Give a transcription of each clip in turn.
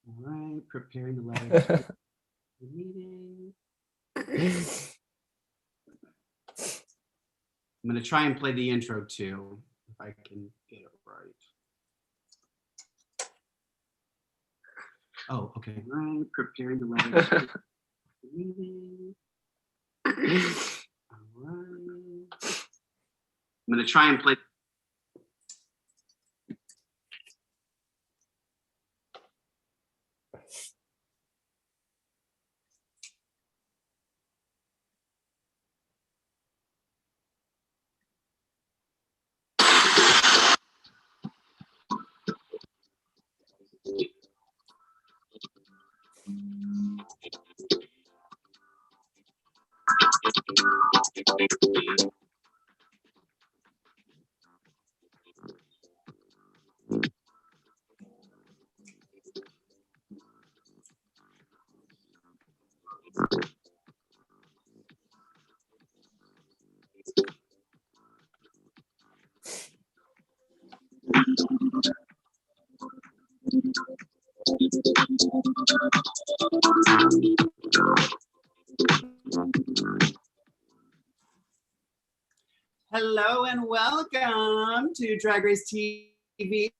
All right, preparing the letter to the meeting. I'm going to try and play the intro too, if I can get it right. Oh, okay. All right, preparing the letter to the meeting. All right. I'm going to try and play. Hello and welcome to Drag Race TV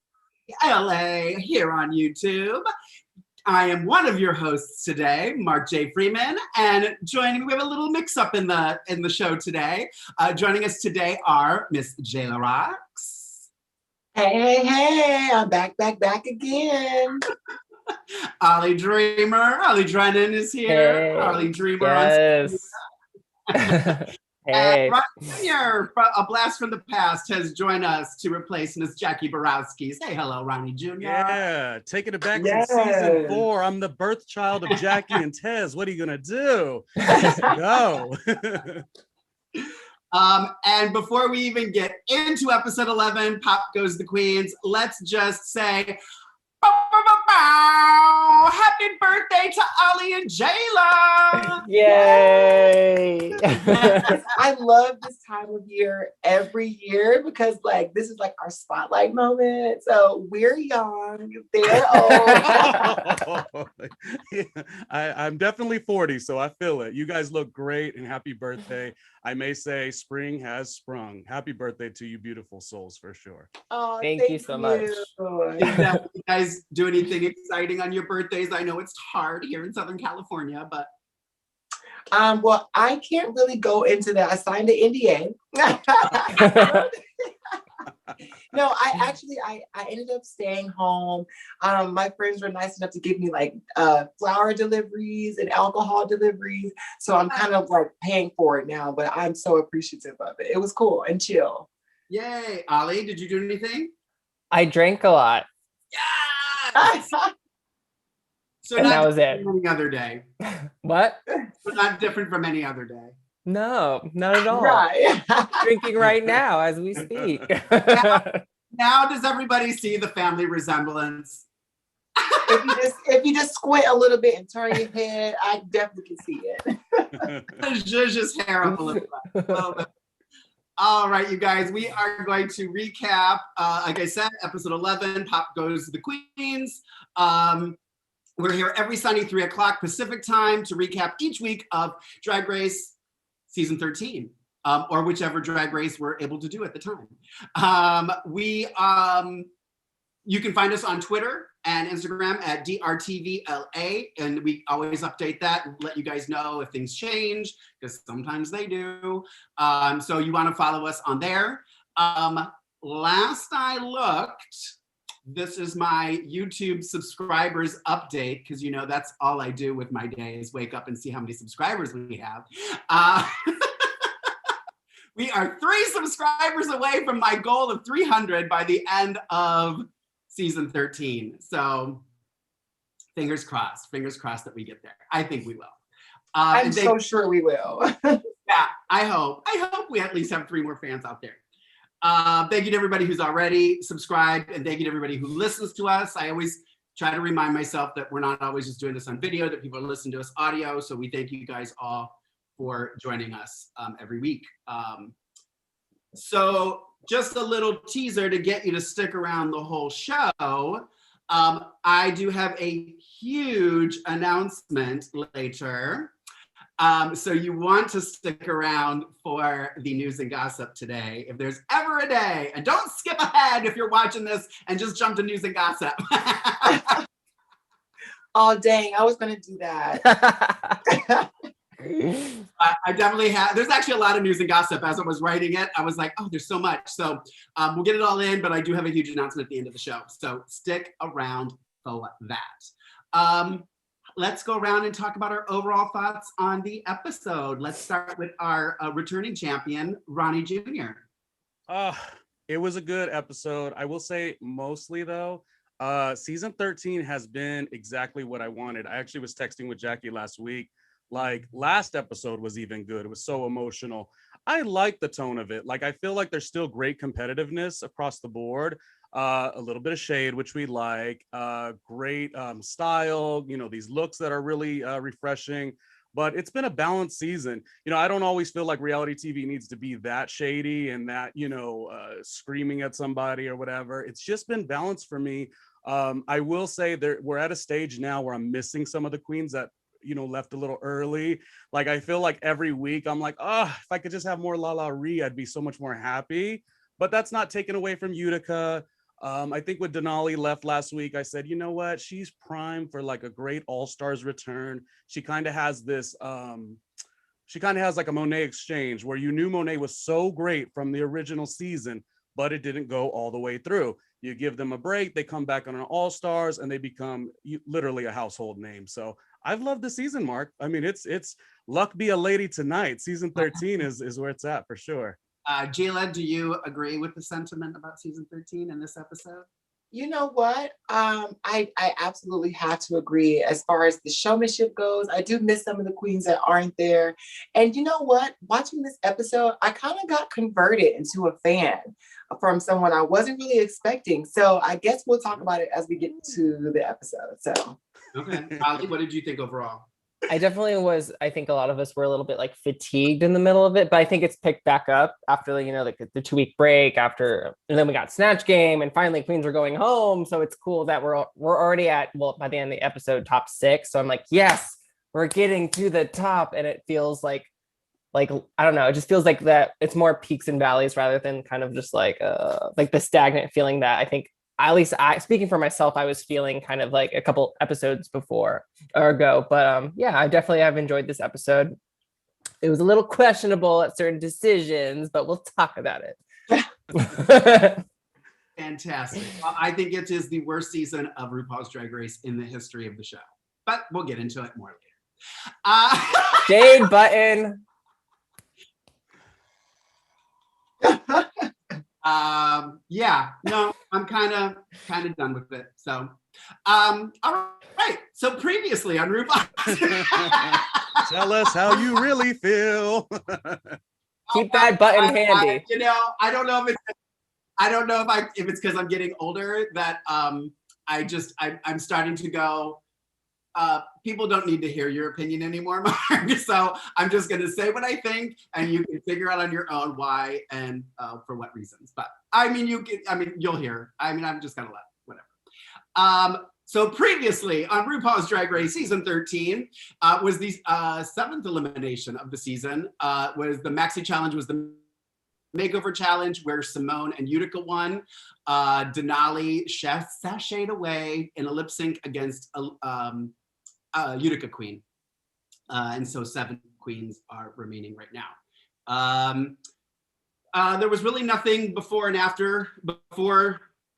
LA here on YouTube. I am one of your hosts today, Mark J. Freeman, and joining me, we have a little mix-up in the show today. Joining us today are Miss Jayla Roxx. Hey, I'm back again. Ollie Drennan is here. Hey, Ollie Dreamer. yes. Hey. And Ronnie Jr., a blast from the past, has joined us to replace Miss Jacque Borosski. Say hello, Ronnie Jr. Yeah, taking it back to season 4. I'm the birth child of Jacque and Tez. What are you gonna do? Let's go. And before we even get into episode 11, Pop Goes the Queens, let's just say, happy birthday to Ollie and Jayla! Yay! I love this time of year every year because like this is like our spotlight moment. So we're young, they're old. Yeah, I'm definitely 40, so I feel it. You guys look great and happy birthday. I may say spring has sprung. Happy birthday to you beautiful souls for sure. Oh, Thank you so much. You guys do anything exciting on your birthdays? I know it's hard here in Southern California, but well, I can't really go into that. I signed an NDA. No, I ended up staying home. My friends were nice enough to give me like flower deliveries and alcohol deliveries. So I'm kind of like paying for it now, but I'm so appreciative of it. It was cool and chill. yay. Ollie, did you do anything? I drank a lot. Yes! So And that was it. From any other day. What? So not different from any other day. No, not at all. Right. Drinking right now as we speak. Now does everybody see the family resemblance? If you just squint a little bit and turn your head, I definitely can see it. Just hair up a little bit. All right, you guys, we are going to recap, like I said, episode 11, Pop Goes the Queens. We're here every Sunday, 3 o'clock Pacific time to recap each week of Drag Race season 13, or whichever Drag Race we're able to do at the time. You can find us on Twitter and Instagram at DRTVLA, and we always update that and let you guys know if things change, because sometimes they do. So you want to follow us on there. Last I looked, this is my YouTube subscribers update, because you know that's all I do with my day is wake up and see how many subscribers we have. We are 3 subscribers away from my goal of 300 by the end of season 13. So fingers crossed that we get there. I think we will. I'm so sure we will. Yeah, I hope we at least have 3 more fans out there. Thank you to everybody who's already subscribed, and thank you to everybody who listens to us. I always try to remind myself that we're not always just doing this on video, that people are listening to us audio. So we thank you guys all for joining us every week. So just a little teaser to get you to stick around the whole show. I do have a huge announcement later. So you want to stick around for the news and gossip today. If there's ever a day, and don't skip ahead if you're watching this and just jump to news and gossip. Oh, dang, I was gonna do that. I definitely have. There's actually a lot of news and gossip. As I was writing it, I was like, oh, there's so much. So we'll get it all in, but I do have a huge announcement at the end of the show. So stick around for that. Let's go around and talk about our overall thoughts on the episode. Let's start with our returning champion, Ronnie Jr. It was a good episode. I will say mostly though, season 13 has been exactly what I wanted. I actually was texting with Jackie last week. Like last episode was even good. It was so emotional. I like the tone of it. Like I feel like there's still great competitiveness across the board. A little bit of shade, which we like. Great style. You know, these looks that are really refreshing. But it's been a balanced season. You know, I don't always feel like reality TV needs to be that shady and that, you know, screaming at somebody or whatever. It's just been balanced for me. I will say we're at a stage now where I'm missing some of the queens that, you know, left a little early. Like I feel like every week I'm like, oh, if I could just have more La Ree, I'd be so much more happy. But that's not taken away from Utica. I think when Denali left last week, I said, you know what, she's primed for like a great all-stars return. She kind of has this, she kind of has like a Monet exchange where you knew Monet was so great from the original season, but it didn't go all the way through. You give them a break, they come back on an all-stars and they become literally a household name. So I've loved the season, Mark. I mean, it's luck be a lady tonight. Season 13 is where it's at for sure. Jayla, do you agree with the sentiment about season 13 in this episode? You know what? I absolutely have to agree. As far as the showmanship goes, I do miss some of the queens that aren't there. And you know what? Watching this episode, I kind of got converted into a fan from someone I wasn't really expecting. So I guess we'll talk about it as we get to the episode. So okay. Ollie, what did you think overall? I definitely was. I think a lot of us were a little bit like fatigued in the middle of it, but I think it's picked back up after, you know, like the 2-week break after, and then we got Snatch Game and finally queens are going home. So it's cool that we're already at, well, by the end of the episode, top 6. So I'm like, yes, we're getting to the top. And it feels like, I don't know, it just feels like that it's more peaks and valleys rather than kind of just like the stagnant feeling that I think, at least speaking for myself, I was feeling kind of like a couple episodes before or ago. But yeah, I definitely have enjoyed this episode. It was a little questionable at certain decisions, but we'll talk about it. Fantastic. I think it is the worst season of RuPaul's Drag Race in the history of the show, but we'll get into it more later. Shade button. Yeah, no, I'm kind of done with it. So, all right. So previously on RuPaul's, tell us how you really feel. Keep that button handy. You know, I don't know if it's because I'm getting older that I'm starting to go. People don't need to hear your opinion anymore, Mark. So I'm just going to say what I think, and you can figure out on your own why and for what reasons. But I mean, you'll hear. I mean, I'm just going to let whatever. So previously on RuPaul's Drag Race season 13 was the 7th elimination of the season. Was the Maxi challenge, was the makeover challenge where Simone and Utica won. Denali sashayed away in a lip sync against Utica queen. And so 7 queens are remaining right now. There was really nothing before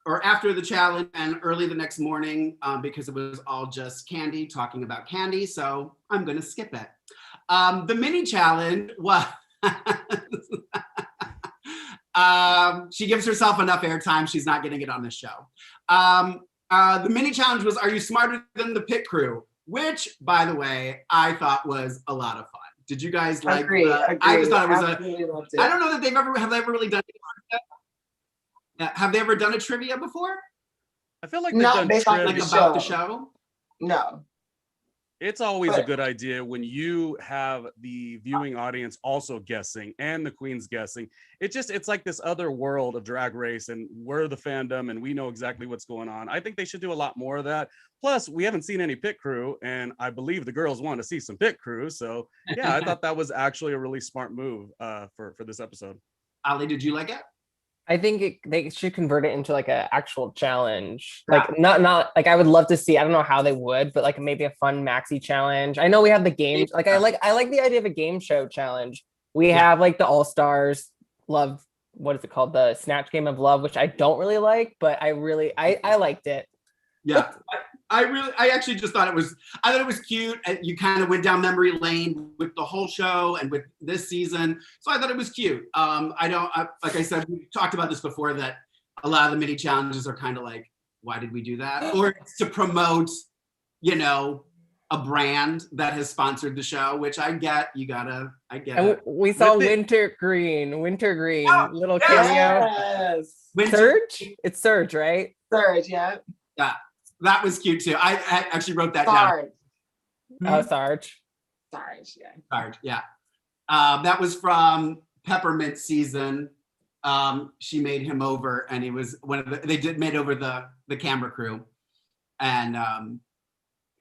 or after the challenge and early the next morning because it was all just Candy talking about Candy. So I'm going to skip it. The mini challenge was she gives herself enough airtime. She's not getting it on this show. The mini challenge was, are you smarter than the pit crew? Which, by the way, I thought was a lot of fun. Did you guys like? Agree. I just thought it was it. I don't know that have they ever really done it? Have they ever done a trivia before? I feel like they've Not done based on Like trivia. about the show? No. It's always a good idea when you have the viewing audience also guessing and the queens guessing. It's like this other world of Drag Race, and we're the fandom and we know exactly what's going on. I think they should do a lot more of that. Plus, we haven't seen any pit crew, and I believe the girls want to see some pit crew. So yeah, I thought that was actually a really smart move for this episode. Ollie, did you like it? I think they should convert it into like an actual challenge. Like not like I would love to see. I don't know how they would, but like maybe a fun Maxi challenge. I know we have the games. Like I like the idea of a game show challenge. We have like the All Stars Love. What is it called? The Snatch Game of Love, which I don't really like, but I liked it. Yeah, I actually just thought I thought it was cute. And you kind of went down memory lane with the whole show and with this season. So I thought it was cute. Like I said, we talked about this before, that a lot of the mini challenges are kind of like, why did we do that? Or it's to promote, a brand that has sponsored the show, which I get. I get it. We saw Wintergreen, little cameo. Yes. Surge? It's Surge, right? Surge, yeah. Yeah. That was cute too. I actually wrote that Sarge. down. Oh, Sarge. Sarge, yeah. Sarge, yeah. That was from Peppermint season. She made him over, and he was made over the camera crew, and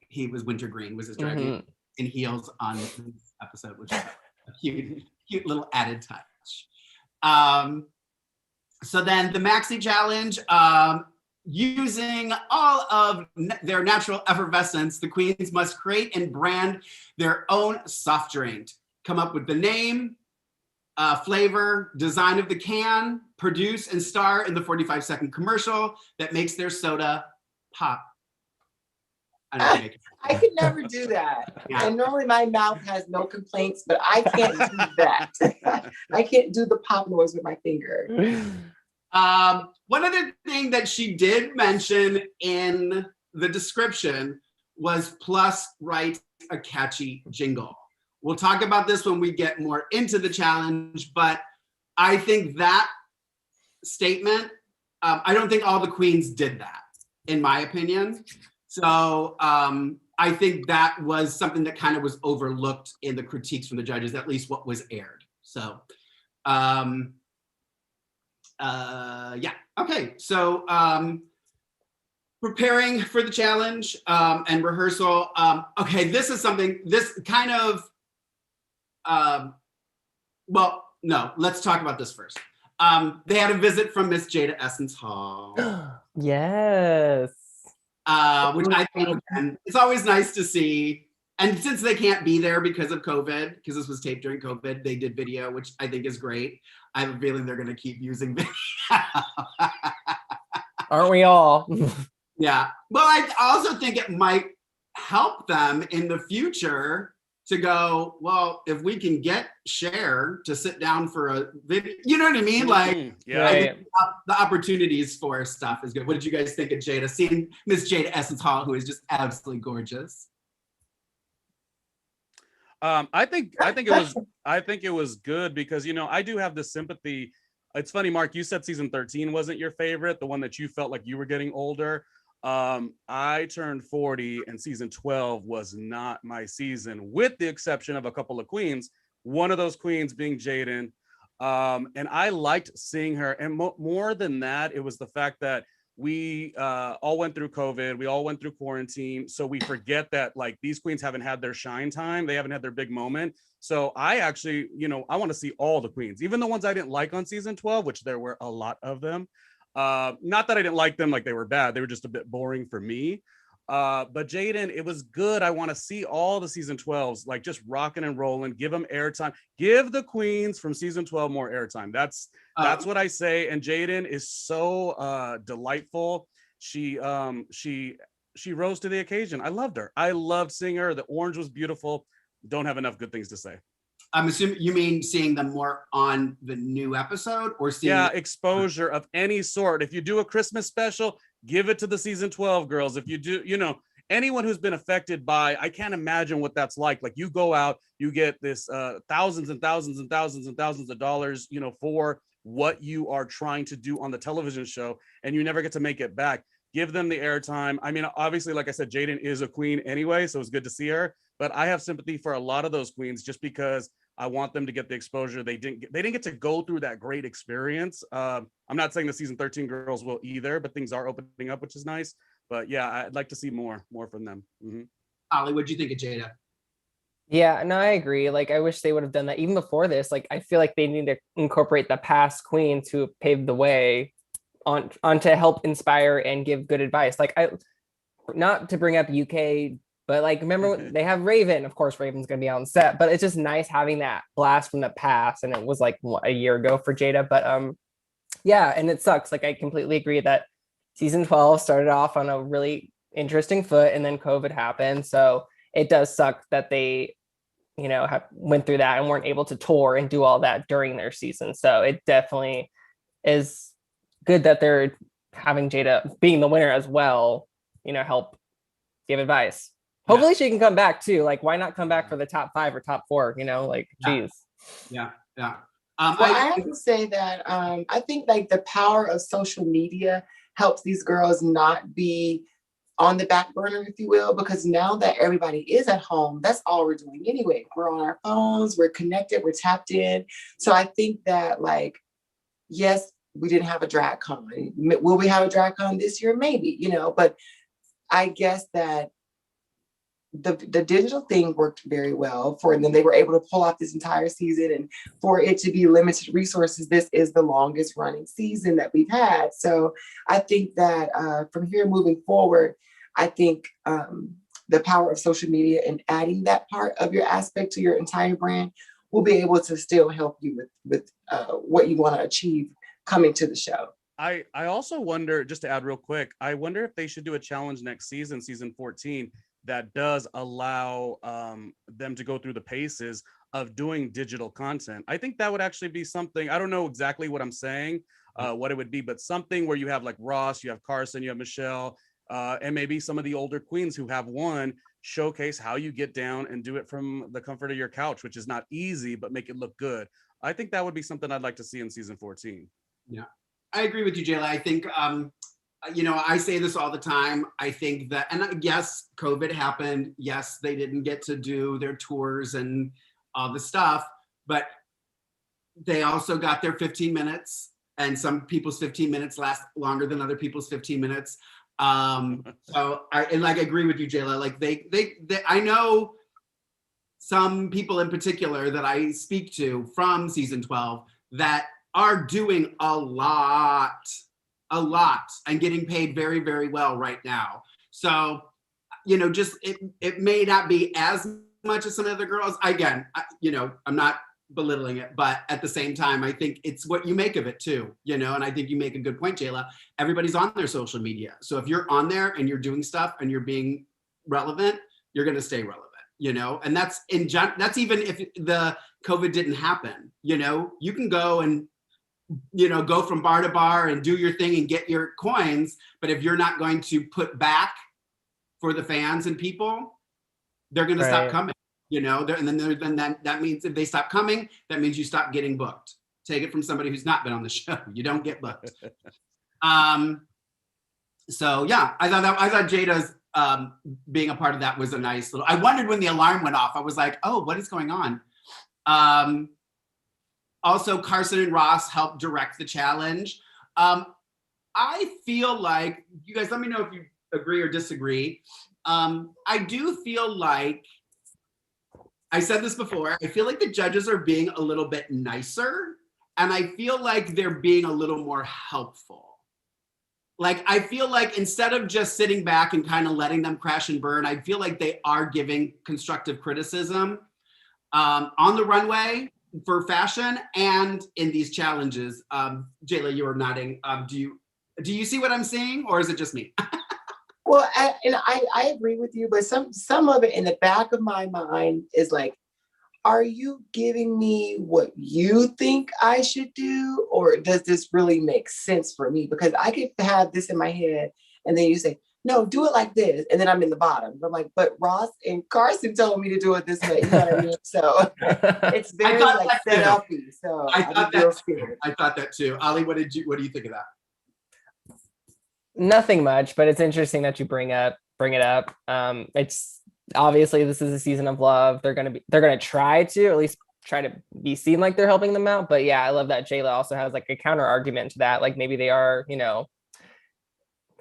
he was Wintergreen, was his drag name, in heels on this episode, which is a cute little added touch. So then the Maxi challenge. Using all of their natural effervescence, the queens must create and brand their own soft drink. Come up with the name, flavor, design of the can, produce and star in the 45-second commercial that makes their soda pop. I could never do that. Yeah. And normally my mouth has no complaints, but I can't do that. I can't do the pop noise with my finger. One other thing that she did mention in the description was plus write a catchy jingle. We'll talk about this when we get more into the challenge, but I think that statement, I don't think all the queens did that, in my opinion. So I think that was something that kind of was overlooked in the critiques from the judges, at least what was aired. So yeah, okay. So preparing for the challenge and rehearsal. Okay, this is something, this kind of, well, no, let's talk about this first. They had a visit from Miss Jada Essence Hall. Yes. Which I think, and it's always nice to see. And since they can't be there because of COVID, because this was taped during COVID, they did video, which I think is great. I have a feeling they're going to keep using video. Aren't we all? Yeah. Well, I also think it might help them in the future to go, well, if we can get Cher to sit down for a video, you know what I mean? Like, yeah. I think the opportunities for stuff is good. What did you guys think of Jada? Seeing Miss Jada Essence Hall, who is just absolutely gorgeous. I think it was good because, I do have this sympathy. It's funny, Mark, you said season 13 wasn't your favorite, the one that you felt like you were getting older. I turned 40 and season 12 was not my season, with the exception of a couple of queens, one of those queens being Jaden. And I liked seeing her. And more than that, it was the fact that we all went through COVID. We all went through quarantine. So we forget that like these queens haven't had their shine time. They haven't had their big moment. So I actually, I want to see all the queens, even the ones I didn't like on season 12, which there were a lot of them. Not that I didn't like them, like they were bad. They were just a bit boring for me. But Jaden, it was good. I want to see all the season 12s, like just rocking and rolling, give them airtime, give the queens from season 12 more airtime. That's what I say. And Jaden is so delightful. She rose to the occasion. I loved her. I loved seeing her. The orange was beautiful. Don't have enough good things to say. I'm assuming you mean seeing them more on the new episode, or seeing exposure of any sort. If you do a Christmas special, give it to the season 12 girls. If you do, anyone who's been affected by, I can't imagine what that's like. Like you go out, you get this thousands and thousands and thousands and thousands of dollars, for what you are trying to do on the television show, and you never get to make it back. give them the airtime. I mean, obviously, like I said, Jaden is a queen anyway, so it's good to see her. But I have sympathy for a lot of those queens just because I want them to get the exposure. They didn't get to go through that great experience. I'm not saying the season 13 girls will either, but things are opening up, which is nice. But yeah, I'd like to see more from them. Mm-hmm. Ollie, what'd you think of Jada? Yeah, no, I agree. Like, I wish they would have done that even before this. Like, I feel like they need to incorporate the past queens who paved the way on to help inspire and give good advice. Like, not to bring up UK, but like, remember when they have Raven? Of course, Raven's gonna be on set, but it's just nice having that blast from the past. And it was like a year ago for Jada, but yeah, and it sucks. Like, I completely agree that season 12 started off on a really interesting foot, and then COVID happened. So it does suck that they, went through that and weren't able to tour and do all that during their season. So it definitely is good that they're having Jada being the winner as well, help give advice. Hopefully she can come back too. Like, why not come back for the top 5 or top 4, geez. Yeah. Well, I have to say that I think like the power of social media helps these girls not be on the back burner, if you will, because now that everybody is at home, that's all we're doing anyway. We're on our phones, we're connected, we're tapped in. So I think that, like, yes, we didn't have a drag con. Will we have a drag con this year? Maybe, but I guess that the digital thing worked very well for them. They were able to pull off this entire season, and for it to be limited resources, this is the longest running season that we've had. So I think that from here moving forward, I think the power of social media and adding that part of your aspect to your entire brand will be able to still help you with what you want to achieve coming to the show. I also wonder, just to add real quick, I wonder if they should do a challenge next season, season 14, that does allow them to go through the paces of doing digital content. I think that would actually be something, I don't know exactly what I'm saying, what it would be, but something where you have like Ross, you have Carson, you have Michelle, and maybe some of the older queens who have won, showcase how you get down and do it from the comfort of your couch, which is not easy, but make it look good. I think that would be something I'd like to see in season 14. Yeah, I agree with you, Jayla. I think, I say this all the time. I think that, and yes, COVID happened. Yes, they didn't get to do their tours and all the stuff, but they also got their 15 minutes, and some people's 15 minutes last longer than other people's 15 minutes. So I agree with you, Jayla. Like they I know some people in particular that I speak to from season 12 that are doing a lot and getting paid very, very well right now. So, just it may not be as much as some of the girls. Again, I'm not belittling it, but at the same time, I think it's what you make of it too, and I think you make a good point, Jayla. Everybody's on their social media. So if you're on there and you're doing stuff and you're being relevant, you're going to stay relevant, and that's that's even if the COVID didn't happen, you can go and go from bar to bar and do your thing and get your coins. But if you're not going to put back for the fans and people, they're going to stop coming, and then that means if they stop coming, that means you stop getting booked. Take it from somebody who's not been on the show. You don't get booked. So yeah, I thought Jada's being a part of that was a nice little, I wondered when the alarm went off. I was like, oh, what is going on? Also, Carson and Ross helped direct the challenge. I feel like, you guys let me know if you agree or disagree. I do feel like, I said this before, I feel like the judges are being a little bit nicer, and I feel like they're being a little more helpful. Like, I feel like instead of just sitting back and kind of letting them crash and burn, I feel like they are giving constructive criticism on the runway for fashion and in these challenges. Jayla, you were nodding. Do you see what I'm seeing, or is it just me? Well, I agree with you, but some of it in the back of my mind is like, are you giving me what you think I should do, or does this really make sense for me? Because I could have this in my head, and then you say, no, do it like this, and then I'm in the bottom. I'm like, but Ross and Carson told me to do it this way. You know what I mean? So it's very like set up-y. So I thought that too. Ollie, what do you think of that? Nothing much, but it's interesting that you bring it up. It's obviously this is a season of love. They're gonna try to at least try to be seen like they're helping them out. But yeah, I love that Jayla also has like a counter argument to that. Like maybe they are,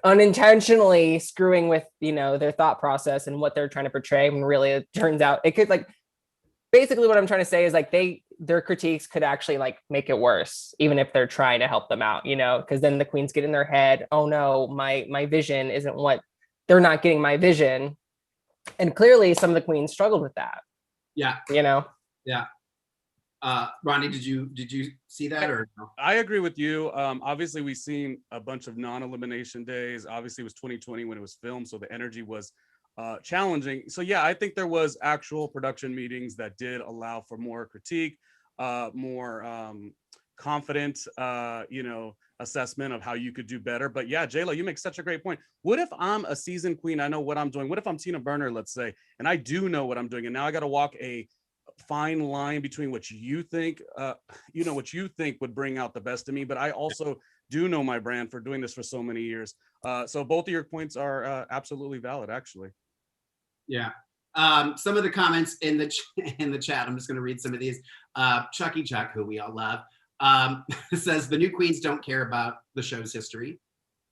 unintentionally screwing with, their thought process and what they're trying to portray. When really it turns out it could like basically what I'm trying to say is like their critiques could actually like make it worse, even if they're trying to help them out, because then the queens get in their head, oh no, my vision isn't what they're not getting my vision. And clearly some of the queens struggled with that. Yeah. Yeah. Ronnie, did you see that or no? I agree with you. Obviously we've seen a bunch of non-elimination days. Obviously it was 2020 when it was filmed, so the energy was challenging. So yeah, I think there was actual production meetings that did allow for more critique, more confident, assessment of how you could do better. But yeah, Jayla, you make such a great point. What if I'm a seasoned queen? I know what I'm doing. What if I'm Tina Burner, let's say, and I do know what I'm doing, and now I got to walk a fine line between what you think, what you think would bring out the best of me, but I also do know my brand for doing this for so many years. So both of your points are absolutely valid, actually. Yeah. Some of the comments in the chat, I'm just going to read some of these. Chucky Chuck, who we all love, says the new queens don't care about the show's history.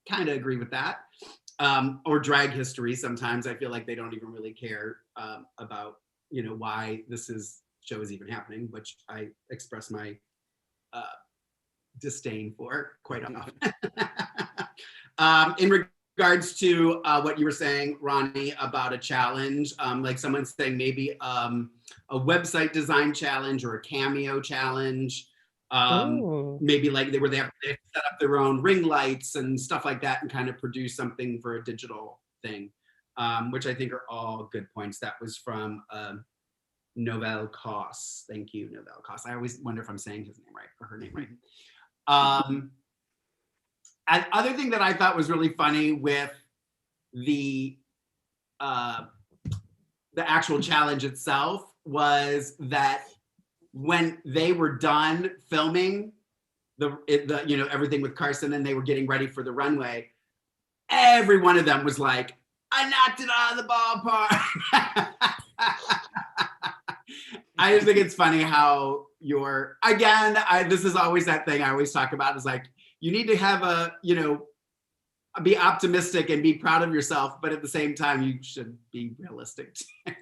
Kind of agree with that. Or drag history. Sometimes I feel like they don't even really care about why this show is even happening, which I express my disdain for quite often. In regards to what you were saying, Ronnie, about a challenge, like someone's saying maybe a website design challenge or a cameo challenge. Maybe like they have to set up their own ring lights and stuff like that and kind of produce something for a digital thing, which I think are all good points. That was from Novell Koss. Thank you, Novell Koss. I always wonder if I'm saying his name right or her name right. And other thing that I thought was really funny with the actual challenge itself was that when they were done filming everything with Carson and they were getting ready for the runway, every one of them was like, I knocked it out of the ballpark. I just think it's funny how this is always that thing I always talk about is like, you need to have be optimistic and be proud of yourself, but at the same time, you should be realistic too.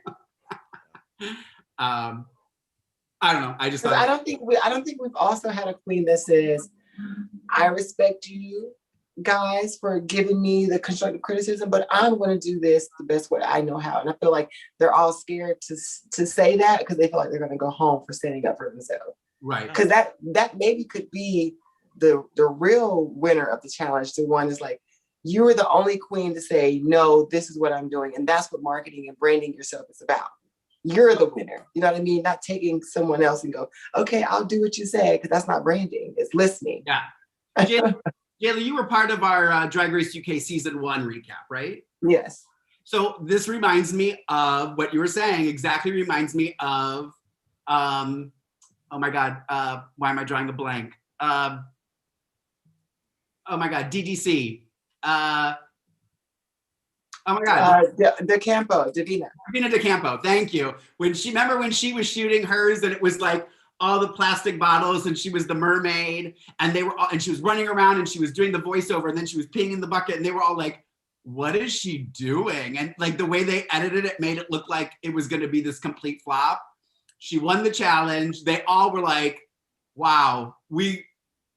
I don't know. I don't think we've also had a queen that says, I respect you guys for giving me the constructive criticism, but I'm going to do this the best way I know how. And I feel like they're all scared to say that because they feel like they're going to go home for standing up for themselves. Right. Because that maybe could be the real winner of the challenge. The one is like, you were the only queen to say, no, this is what I'm doing. And that's what marketing and branding yourself is about. You're the winner. You know what I mean? Not taking someone else and go, okay, I'll do what you say, because that's not branding. It's listening. Yeah. Jayla, you were part of our Drag Race UK season 1 recap, right? Yes. So this reminds me of what you were saying. Exactly reminds me of, oh my God, why am I drawing a blank? Oh my God, DDC. Oh my God. Davina De Campo, thank you. When she was shooting hers and it was like all the plastic bottles and she was the mermaid and and she was running around and she was doing the voiceover and then she was peeing in the bucket and they were all like, what is she doing? And like the way they edited it made it look like it was going to be this complete flop. She won the challenge. They all were like, wow, we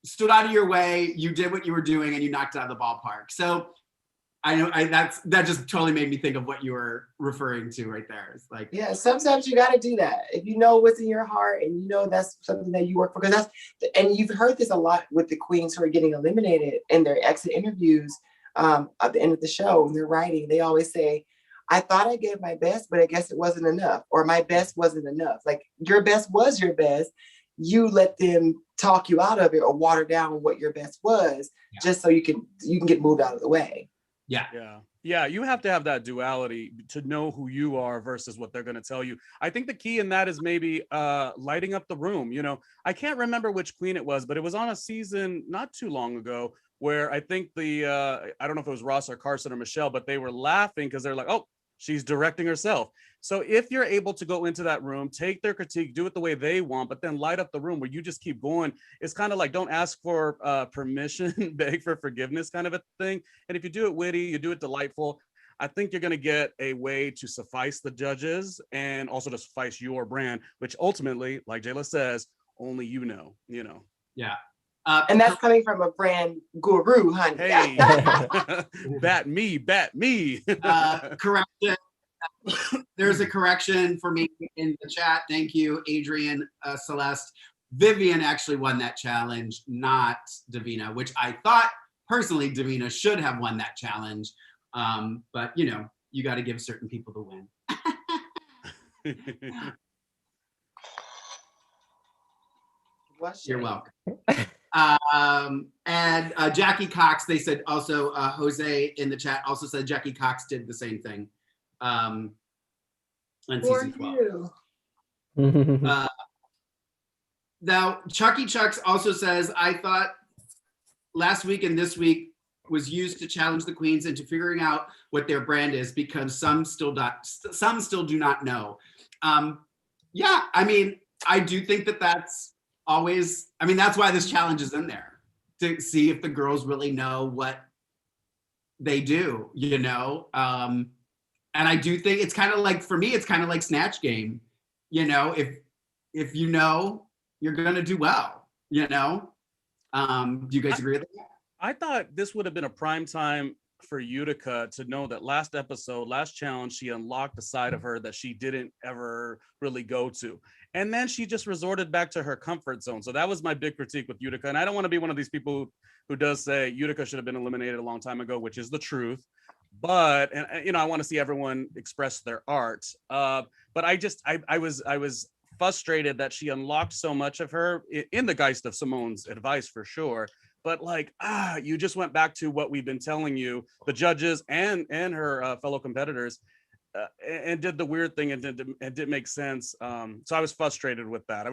stood out of your way. You did what you were doing and you knocked it out of the ballpark. So I know that just totally made me think of what you were referring to right there. It's like, yeah, sometimes you got to do that. If you know what's in your heart and you know that's something that you work for, because and you've heard this a lot with the queens who are getting eliminated in their exit interviews at the end of the show when they're writing, they always say, I thought I gave my best, but I guess it wasn't enough, or my best wasn't enough. Like your best was your best. You let them talk you out of it or water down what your best was, just so you can get moved out of the way. Yeah. You have to have that duality to know who you are versus what they're going to tell you. I think the key in that is maybe lighting up the room. I can't remember which queen it was, but it was on a season not too long ago where I think I don't know if it was Ross or Carson or Michelle, but they were laughing because they're like, oh, she's directing herself. So if you're able to go into that room, take their critique, do it the way they want, but then light up the room where you just keep going, it's kind of like, don't ask for permission, beg for forgiveness kind of a thing. And if you do it witty, you do it delightful, I think you're going to get a way to suffice the judges and also to suffice your brand, which ultimately, like Jayla says, only you know. Yeah. And that's coming from a brand guru, honey. Hey, bat me. Correction. There's a correction for me in the chat. Thank you, Adrian, Celeste. Vivian actually won that challenge, not Davina, which I thought personally Davina should have won that challenge. But you got to give certain people the win. You're welcome. And Jackie Cox, they said also, Jose in the chat also said Jackie Cox did the same thing on season 12. Now, Chucky Chucks also says, I thought last week and this week was used to challenge the queens into figuring out what their brand is, because some still do not know. Yeah, I mean, I do think that's always, I mean, that's why this challenge is in there, to see if the girls really know what they do, and I do think it's kind of like, for me, it's kind of like Snatch Game, if you know, you're gonna do well, do you guys agree with that? I thought this would have been a prime time for Utica to know that last challenge, she unlocked a side of her that she didn't ever really go to. And then she just resorted back to her comfort zone. So that was my big critique with Utica. And I don't want to be one of these people who does say Utica should have been eliminated a long time ago, which is the truth. But, I want to see everyone express their art. But I was frustrated that she unlocked so much of her in the geist of Simone's advice, for sure. But you just went back to what we've been telling you, the judges and her fellow competitors, and did the weird thing and didn't make sense. So I was frustrated with that.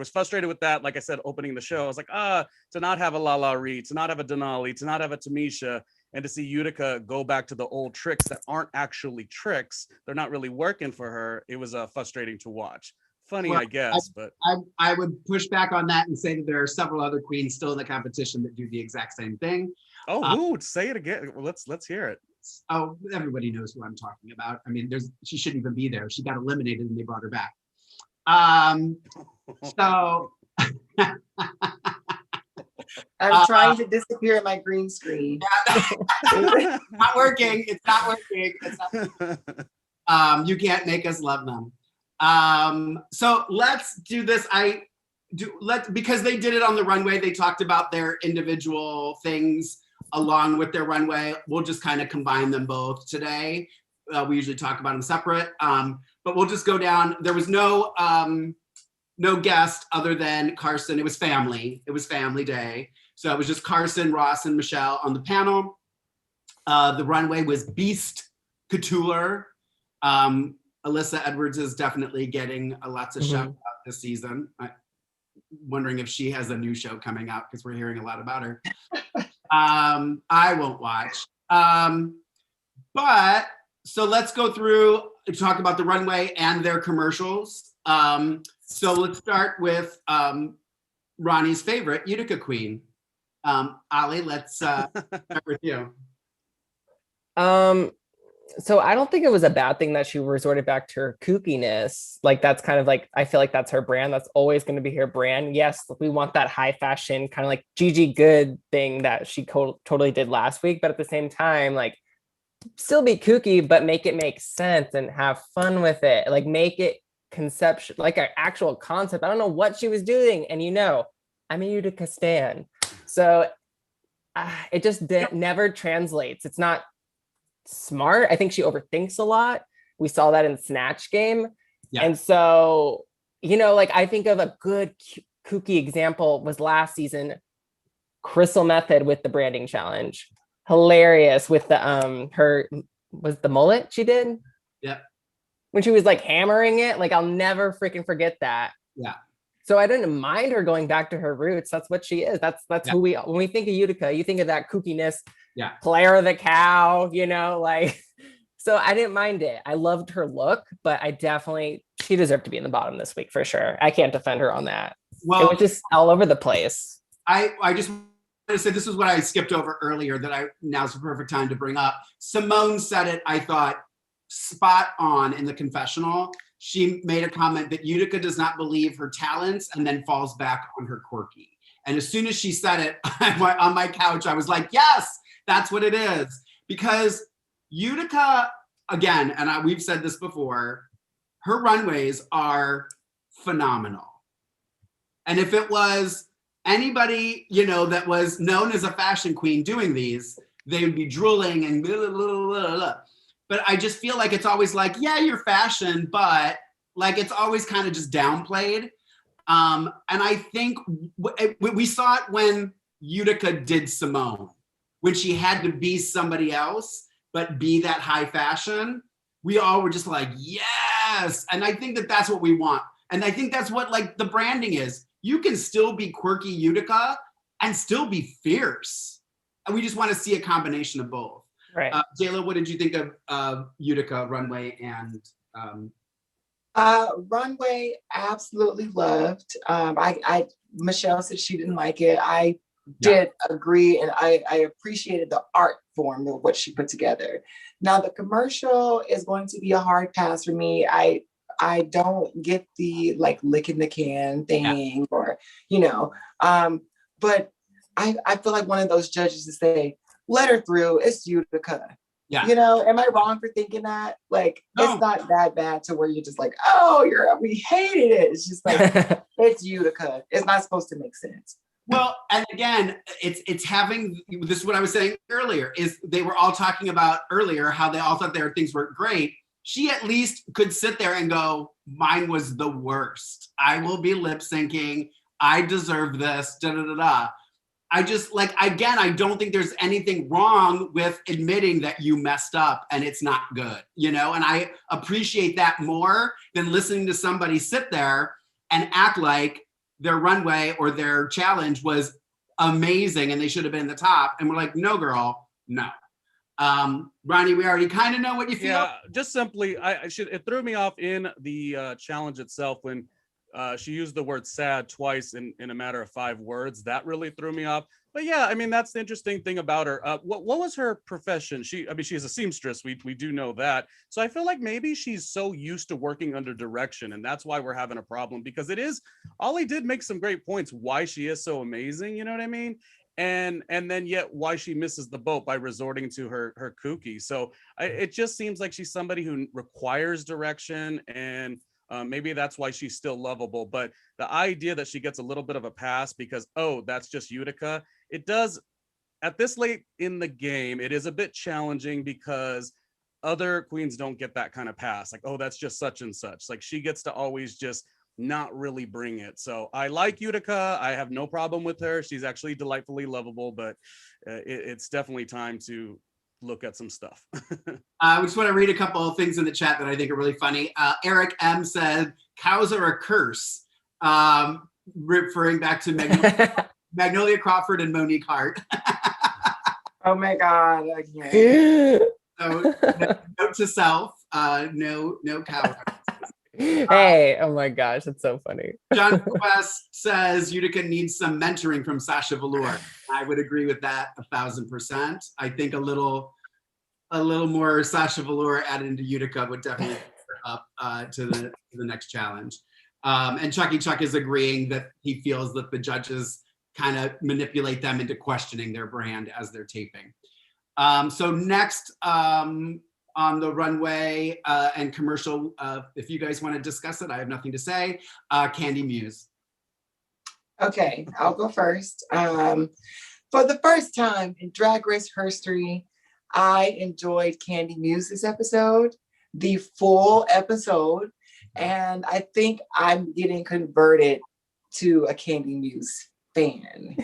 Like I said, opening the show, I was like, to not have a La Ree, to not have a Denali, to not have a Tamisha, and to see Utica go back to the old tricks that aren't actually tricks. They're not really working for her. It was frustrating to watch. Funny, well, I guess, but I would push back on that and say that there are several other queens still in the competition that do the exact same thing. Oh, who? Say it again. Well, let's hear it. Oh, everybody knows who I'm talking about. I mean, she shouldn't even be there. She got eliminated and they brought her back. So I'm trying to disappear in my green screen. Not working. It's not working. You can't make us love them. So let's do this. Because they did it on the runway, they talked about their individual things along with their runway. We'll just kind of combine them both today. We usually talk about them separate, but we'll just go down. There was no guest other than Carson. It was family day. So it was just Carson, Ross, and Michelle on the panel. The runway was Beast Couture. Alyssa Edwards is definitely getting lots of shout out this season. I'm wondering if she has a new show coming out, because we're hearing a lot about her. I won't watch. But so let's go through and talk about the runway and their commercials. So let's start with Ronnie's favorite, Utica Queen. Ollie, let's start with you. So I don't think it was a bad thing that she resorted back to her kookiness. Like, that's kind of like, I feel like that's her brand. That's always going to be her brand. Yes, we want that high fashion kind of like Gigi Good thing that she totally did last week. But at the same time, like, still be kooky, but make it make sense and have fun with it. Like, make it conceptual, like an actual concept. I don't know what she was doing. And I'm a Utica stan. So it just never translates. It's not smart. I think she overthinks a lot. We saw that in Snatch Game. Yeah. And so, like, I think of a good kooky example was last season, Crystal Method with the branding challenge. Hilarious with the was the mullet she did? Yeah. When she was like hammering it, like, I'll never freaking forget that. Yeah. So I didn't mind her going back to her roots. That's what she is. That's who when we think of Utica, you think of that kookiness, Clara the cow, you know, like, so I didn't mind it. I loved her look, but she deserved to be in the bottom this week for sure. I can't defend her on that. Well, it was just all over the place. I just want to say, this is what I skipped over earlier that now's the perfect time to bring up. Simone said it, I thought, spot on in the confessional. She made a comment that Utica does not believe her talents and then falls back on her quirky. And as soon as she said it on my couch, I was like, yes, that's what it is. Because Utica, again, and we've said this before, her runways are phenomenal. And if it was anybody, you know, that was known as a fashion queen doing these, they would be drooling and blah, blah, blah, blah, blah. But I just feel like it's always like, yeah, you're fashion, but like it's always kind of just downplayed. And I think we saw it when Utica did Simone, when she had to be somebody else, but be that high fashion. We all were just like, yes. And I think that that's what we want. And I think that's what like the branding is. You can still be quirky Utica and still be fierce. And we just want to see a combination of both. Right. Jayla, what did you think of Utica, Runway, and Runway? Absolutely loved. Michelle said she didn't like it. I did agree, and I appreciated the art form of what she put together. Now the commercial is going to be a hard pass for me. I don't get the like licking the can thing, or you know, but I feel like one of those judges to say, let her through, it's Utica. Yeah. You know, am I wrong for thinking that? Like, it's not that bad to where you're just like, oh, we hated it. It's just like, it's Utica. It's not supposed to make sense. Well, and again, it's having, this is what I was saying earlier, is they were all talking about earlier how they all thought their things were great. She at least could sit there and go, mine was the worst. I will be lip syncing. I deserve this, da da da da. I just like, again, I don't think there's anything wrong with admitting that you messed up and it's not good, you know? And I appreciate that more than listening to somebody sit there and act like their runway or their challenge was amazing and they should have been in the top. And we're like, no, girl, no. Ronnie, we already kind of know what you feel. Yeah, just simply, it threw me off in the challenge itself when she used the word sad twice in a matter of 5 words. That really threw me off. But yeah, I mean, that's the interesting thing about her. What was her profession? She's a seamstress. We do know that. So I feel like maybe she's so used to working under direction, and that's why we're having a problem, because Ollie did make some great points why she is so amazing, you know what I mean? And then yet why she misses the boat by resorting to her kooky. So it just seems like she's somebody who requires direction, and maybe that's why she's still lovable. But the idea that she gets a little bit of a pass because, oh, that's just Utica, it does, at this late in the game, it is a bit challenging because other queens don't get that kind of pass. Like, oh, that's just such and such. Like, she gets to always just not really bring it. So I like Utica. I have no problem with her. She's actually delightfully lovable, but it's definitely time to look at some stuff. I just want to read a couple of things in the chat that I think are really funny. Eric M said, cows are a curse, referring back to Magnolia Crawford and Monique Hart. Oh my God. Okay. So note to self, no cow. Hey, oh my gosh, that's so funny. John Quest says Utica needs some mentoring from Sasha Velour. I would agree with that 1,000%. I think a little more Sasha Velour added into Utica would definitely up to the next challenge. And Chucky Chuck is agreeing that he feels that the judges kind of manipulate them into questioning their brand as they're taping. So next, on the runway and commercial, if you guys want to discuss it, I have nothing to say. Candy Muse. Okay, I'll go first. For the first time in Drag Race history, I enjoyed Candy Muse's episode, the full episode, and I think I'm getting converted to a Candy Muse fan.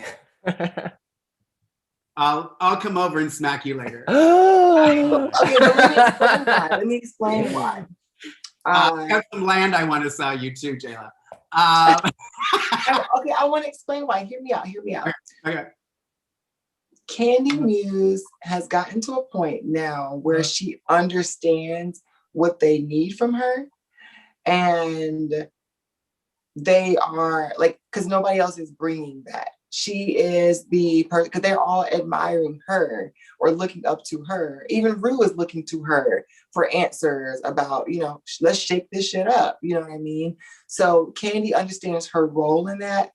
I'll come over and smack you later. Okay, let me explain why. I got some land I want to sell you too, Jayla. Okay, I want to explain why. Hear me out. Okay. Candy Muse has gotten to a point now where she understands what they need from her, and they are like, because nobody else is bringing that. She is the person, because they're all admiring her or looking up to her. Even Ru is looking to her for answers about, let's shake this shit up. You know what I mean? So Candy understands her role in that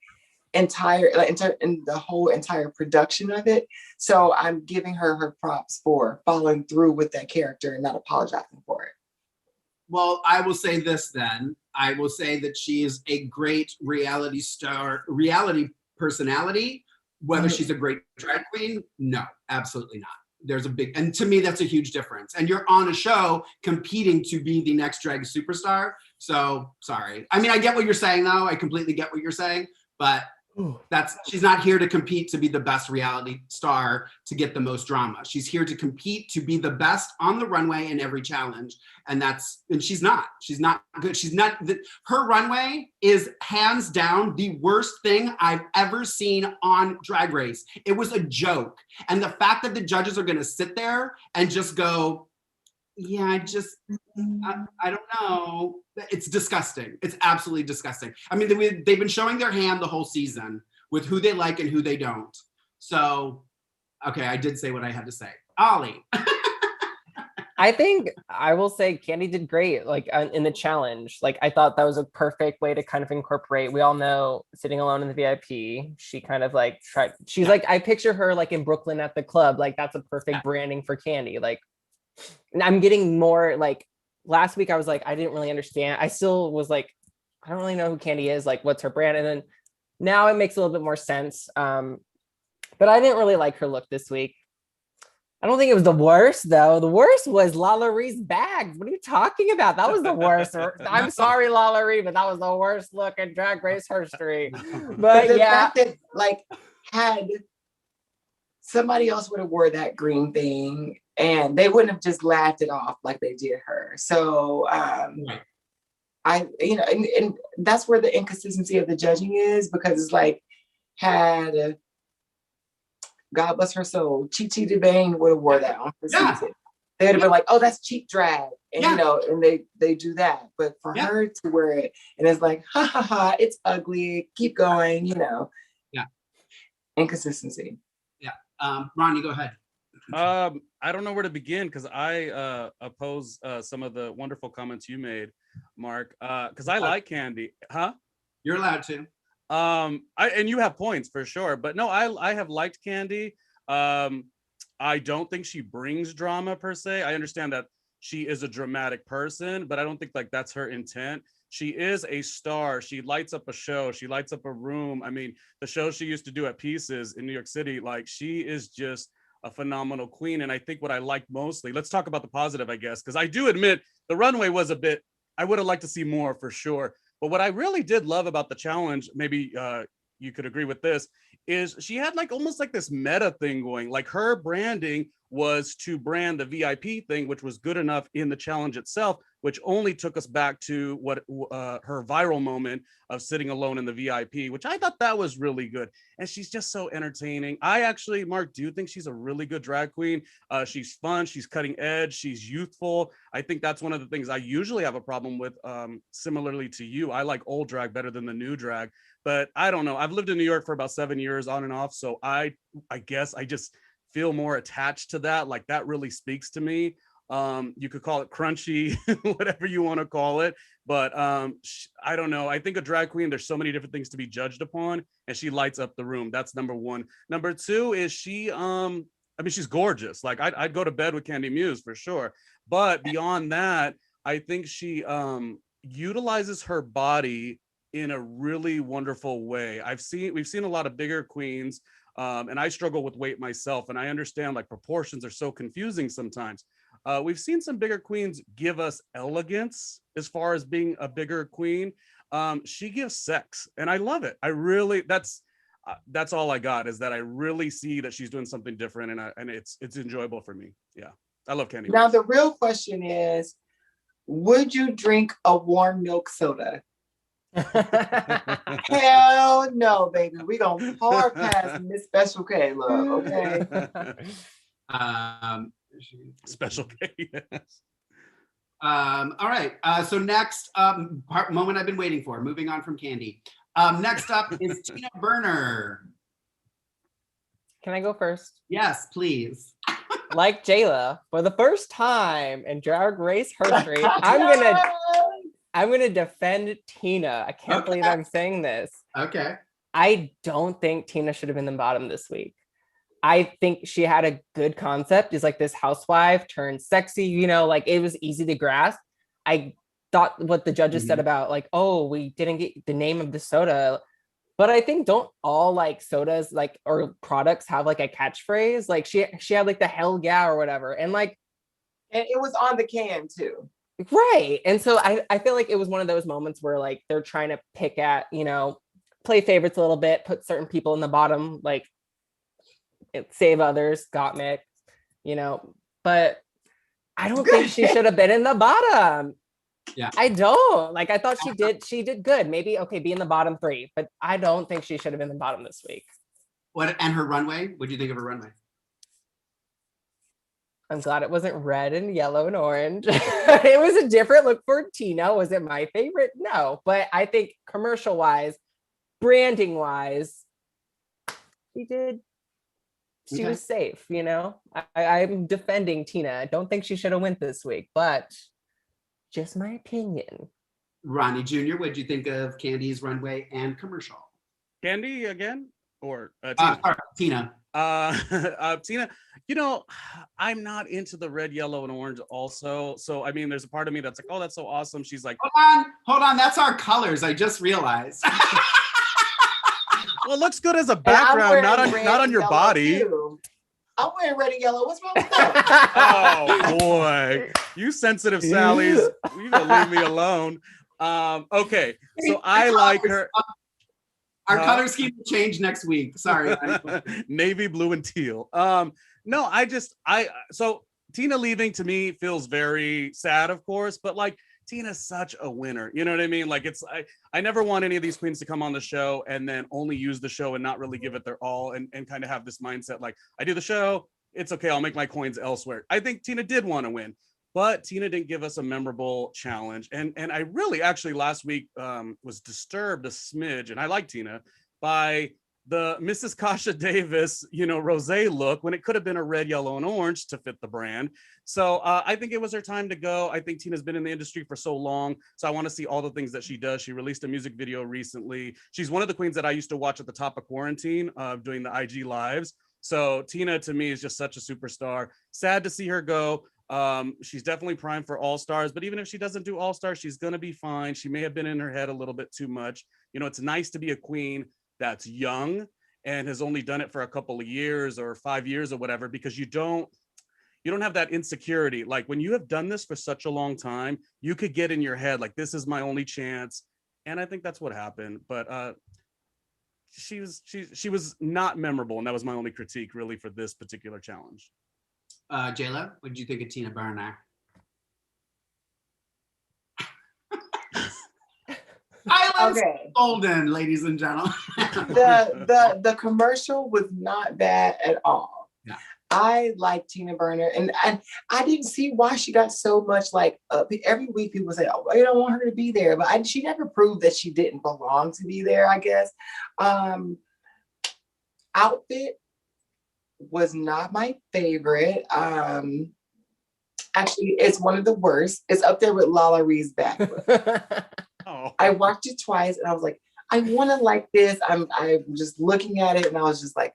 entire, in the whole entire production of it. So I'm giving her her props for following through with that character and not apologizing for it. Well, I will say this then. I will say that she is a great reality personality. Whether she's a great drag queen, no, absolutely not. There's a big, and to me, that's a huge difference. And you're on a show competing to be the next drag superstar. So sorry. I mean, I get what you're saying though. I completely get what you're saying, but she's not here to compete to be the best reality star to get the most drama. She's here to compete to be the best on the runway in every challenge. And she's not good. Her runway is hands down the worst thing I've ever seen on Drag Race. It was a joke. And the fact that the judges are going to sit there and just go, yeah, I don't know. It's disgusting. It's absolutely disgusting. I mean, they've been showing their hand the whole season with who they like and who they don't. So, okay, I did say what I had to say. Ollie. I think I will say Candy did great, like in the challenge. Like I thought that was a perfect way to kind of incorporate. We all know sitting alone in the VIP, she kind of like tried. She's like, I picture her like in Brooklyn at the club. Like that's a perfect branding for Candy. Like, and I'm getting more like last week. I was like, I didn't really understand. I still was like, I don't really know who Candy is. Like, what's her brand? And then now it makes a little bit more sense. But I didn't really like her look this week. I don't think it was the worst though. The worst was LaLaurie's bags. What are you talking about? That was the worst. I'm sorry, LaLaurie, but that was the worst look in Drag Race history. But the yeah, fact that like had somebody else would have wore that green thing and they wouldn't have just laughed it off like they did her. So and that's where the inconsistency of the judging is, because it's like had God bless her soul, Chi Chi DeBane would have wore that on the season. They would have been like, oh, that's cheap drag. And and they do that. But for her to wear it and it's like, ha ha ha, it's ugly, keep going, inconsistency. Ronnie, go ahead. I don't know where to begin because I oppose some of the wonderful comments you made, Mark. Because I like Candy, huh? You're allowed to. And you have points for sure, but no, I have liked Candy. I don't think she brings drama per se. I understand that she is a dramatic person, but I don't think like that's her intent. She is a star. She lights up a show. She lights up a room. I mean, the show she used to do at Pieces in New York City, like she is just a phenomenal queen. And I think what I like mostly, let's talk about the positive, I guess, because I do admit the runway was a bit, I would have liked to see more for sure. But what I really did love about the challenge, maybe you could agree with this, is she had like almost like this meta thing going. Like her branding was to brand the VIP thing, which was good enough in the challenge itself, which only took us back to what her viral moment of sitting alone in the VIP, which I thought that was really good. And she's just so entertaining. I actually, Mark, do think she's a really good drag queen. She's fun. She's cutting edge. She's youthful. I think that's one of the things I usually have a problem with. Similarly to you, I like old drag better than the new drag. But I don't know. I've lived in New York for about 7 years on and off. So I guess I just feel more attached to that. Like that really speaks to me. You could call it crunchy, whatever you want to call it. But I don't know. I think a drag queen, there's so many different things to be judged upon, and she lights up the room. That's number one. Number two is she, I mean, she's gorgeous. Like I'd go to bed with Candy Muse for sure. But beyond that, I think she utilizes her body in a really wonderful way. We've seen a lot of bigger queens, and I struggle with weight myself, and I understand like proportions are so confusing sometimes. We've seen some bigger queens give us elegance as far as being a bigger queen. She gives sex, and I love it. I really, that's all I got, is that I really see that she's doing something different, and it's enjoyable for me. Yeah, I love Candy. Now the real question is, would you drink a warm milk soda? Hell no, baby. We gonna hard pass Miss Special K, love, okay? Special K, yes. All right. So next moment I've been waiting for. Moving on from Candy. Next up is Tina Burner. Can I go first? Yes, please. Like Jayla, for the first time in Drag Race history, I'm gonna defend Tina. I can't believe I'm saying this. Okay. I don't think Tina should have been the bottom this week. I think she had a good concept. Is like this housewife turned sexy, you know, like it was easy to grasp. I thought what the judges said about like, oh, we didn't get the name of the soda. But I think don't all like sodas like or products have like a catchphrase? Like she had like the hell yeah or whatever. And like and it was on the can too. Right. And so I feel like it was one of those moments where like they're trying to pick at, you know, play favorites a little bit, put certain people in the bottom, like save others, Gottmik, you know, but I don't think she should have been in the bottom. Yeah. I don't. Like I thought she did good. Maybe okay, be in the bottom 3, but I don't think she should have been in the bottom this week. And her runway? What do you think of her runway? I'm glad it wasn't red and yellow and orange. It was a different look for Tina. Was it my favorite? No, but I think commercial wise, branding wise, she was safe, you know? I'm defending Tina. I don't think she should have went this week, but just my opinion. Ronnie Jr., what do you think of Candy's runway and commercial? Candy again? Or Tina? Tina, you know, I'm not into the red, yellow, and orange also. So, I mean, there's a part of me that's like, oh, that's so awesome. She's like, hold on. That's our colors. I just realized. Well, it looks good as a background, not on your body. Too. I'm wearing red and yellow. What's wrong with that? Oh boy, you sensitive Sallies. You gonna leave me alone. Okay, so I like her. Our color scheme will change next week. Sorry. Navy blue and teal. No, so Tina leaving to me feels very sad, of course, but like Tina's such a winner. You know what I mean? Like I never want any of these queens to come on the show and then only use the show and not really give it their all and kind of have this mindset like, I do the show, it's okay, I'll make my coins elsewhere. I think Tina did want to win, but Tina didn't give us a memorable challenge. And I really actually last week was disturbed a smidge, and I like Tina, by the Mrs. Kasha Davis, you know, rosé look when it could have been a red, yellow, and orange to fit the brand. So I think it was her time to go. I think Tina's been in the industry for so long. So I want to see all the things that she does. She released a music video recently. She's one of the queens that I used to watch at the top of quarantine doing the IG lives. So Tina to me is just such a superstar. Sad to see her go. She's definitely primed for All-Stars, but even if she doesn't do All-Stars, she's going to be fine. She may have been in her head a little bit too much. You know, it's nice to be a queen that's young and has only done it for a couple of years or 5 years or whatever, because you don't have that insecurity. Like when you have done this for such a long time, you could get in your head like, this is my only chance. And I think that's what happened. But she was not memorable, and that was my only critique really for this particular challenge. Jayla, what did you think of Tina Burner? I love Golden, ladies and gentlemen. the commercial was not bad at all. Yeah. I like Tina Burner, and I didn't see why she got so much like every week people say, oh, I don't want her to be there, but she never proved that she didn't belong to be there, I guess. Outfit was not my favorite. Actually, it's one of the worst. It's up there with Lala Ree's back. Oh. I watched it twice and I was like, I want to like this. I'm just looking at it and I was just like,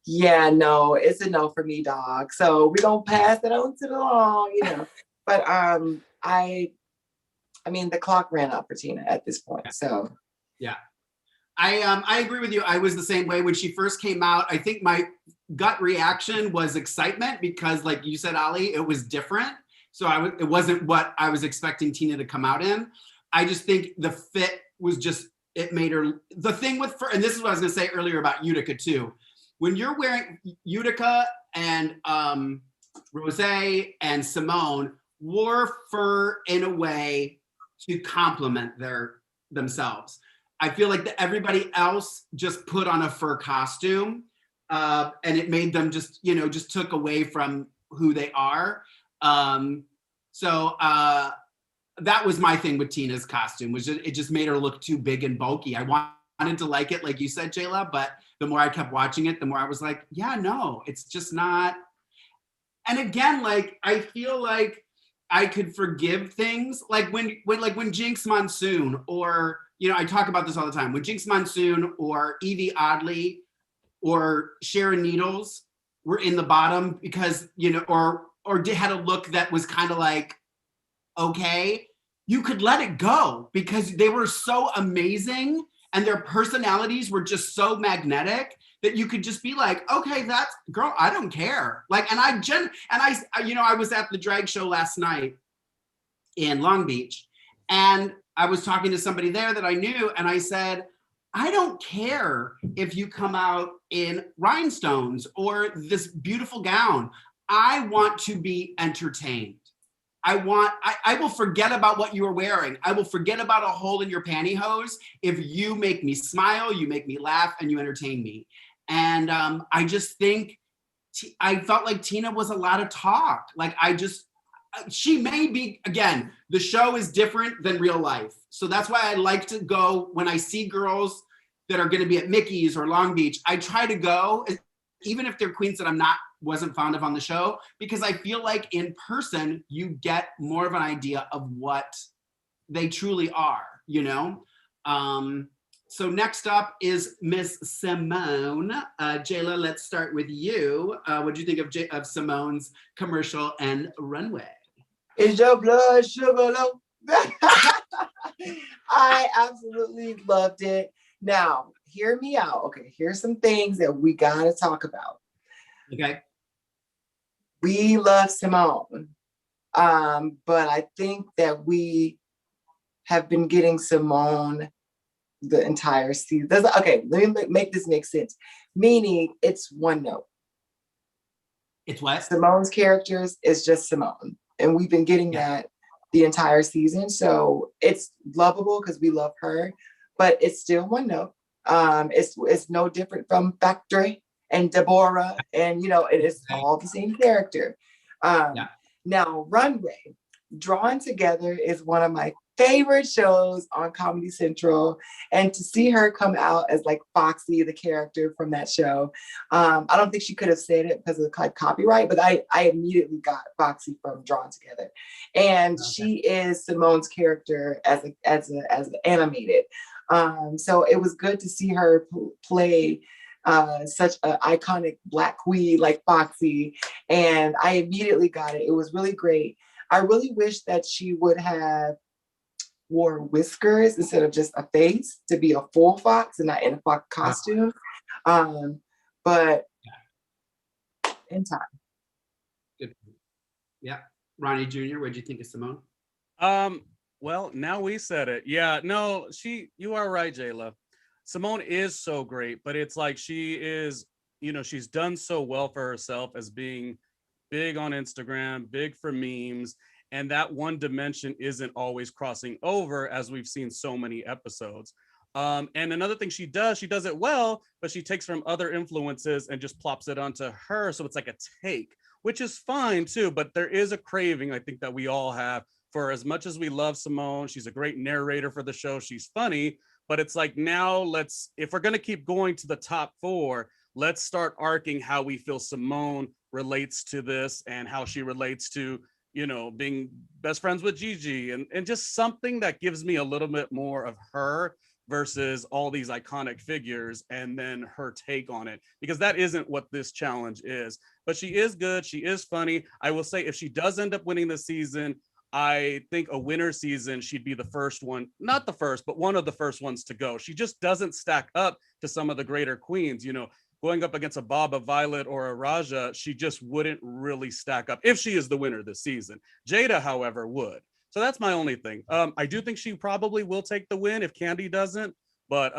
yeah, no, it's a no for me, dog. So we don't pass it on to the long, you know. But I mean, the clock ran out for Tina at this point. So yeah. I agree with you. I was the same way when she first came out. I think my gut reaction was excitement because, like you said, Ollie, it was different. So it wasn't what I was expecting Tina to come out in. I just think the fit was just, it made her, the thing with, and this is what I was gonna say earlier about Utica too. When you're wearing Utica and Rosé and Simone wore fur in a way to complement their themselves. I feel like that everybody else just put on a fur costume, and it made them just, you know, just took away from who they are. So that was my thing with Tina's costume, was it just made her look too big and bulky. I wanted to like it, like you said, Jayla, but the more I kept watching it, the more I was like, yeah, no, it's just not. And again, like, I feel like I could forgive things like when Jinx Monsoon, or, you know, I talk about this all the time, when Jinx Monsoon or Evie Oddly or Sharon Needles were in the bottom because, you know, or had a look that was kind of like, okay, you could let it go because they were so amazing and their personalities were just so magnetic that you could just be like, okay, that's, girl, I don't care. Like, I you know, I was at the drag show last night in Long Beach, and I was talking to somebody there that I knew, and I said, I don't care if you come out in rhinestones or this beautiful gown. I want to be entertained. I will forget about what you are wearing. I will forget about a hole in your pantyhose if you make me smile, you make me laugh, and you entertain me. And I just think, I felt like Tina was a lot of talk. Like, she may be, again, the show is different than real life. So that's why I like to go, when I see girls that are going to be at Mickey's or Long Beach, I try to go, even if they're queens that wasn't fond of on the show, because I feel like in person, you get more of an idea of what they truly are, you know? So next up is Miss Simone. Jayla, let's start with you. What do you think of Simone's commercial and Runway? Is your blood sugar low? I absolutely loved it. Now, hear me out. Okay, here's some things that we gotta talk about. Okay. We love Simone, but I think that we have been getting Simone the entire season. Okay, let me make this make sense. Meaning, it's one note. It's what? Simone's characters is just Simone, and we've been getting that the entire season. So it's lovable because we love her, but it's still one note. It's no different from Factory and Deborah, and you know, it is all the same character. Now, Runway, Drawn Together is one of my favorite shows on Comedy Central, and to see her come out as like Foxy, the character from that show, I don't think she could have said it because of like copyright, but I immediately got Foxy from Drawn Together, and she is Simone's character as an animated. So it was good to see her play such an iconic Black queen like Foxy, and I immediately got it. It was really great. I really wish that she would have wore whiskers instead of just a face to be a full fox and not in a fox costume. But in time. Good. Yeah. Ronnie Jr., what did you think of Simone? Well, now we said it. Yeah, no, you are right, Jayla. Simone is so great, but it's like she is, you know, she's done so well for herself as being big on Instagram, big for memes, and that one dimension isn't always crossing over, as we've seen so many episodes. And another thing she does it well, but she takes from other influences and just plops it onto her. So it's like a take, which is fine too, but there is a craving, I think, that we all have for, as much as we love Simone, she's a great narrator for the show, she's funny, but it's like, now if we're gonna keep going to the top four, let's start arcing how we feel Simone relates to this and how she relates to, you know, being best friends with Gigi, and just something that gives me a little bit more of her versus all these iconic figures and then her take on it, because that isn't what this challenge is. But she is good, she is funny. I will say, if she does end up winning this season, I think a winter season, she'd be the first one, not the first, but one of the first ones to go. She just doesn't stack up to some of the greater queens, you know, going up against a Baba Violet or a Raja, she just wouldn't really stack up if she is the winner this season. Jada, however, would. So that's my only thing. I do think she probably will take the win if Candy doesn't, but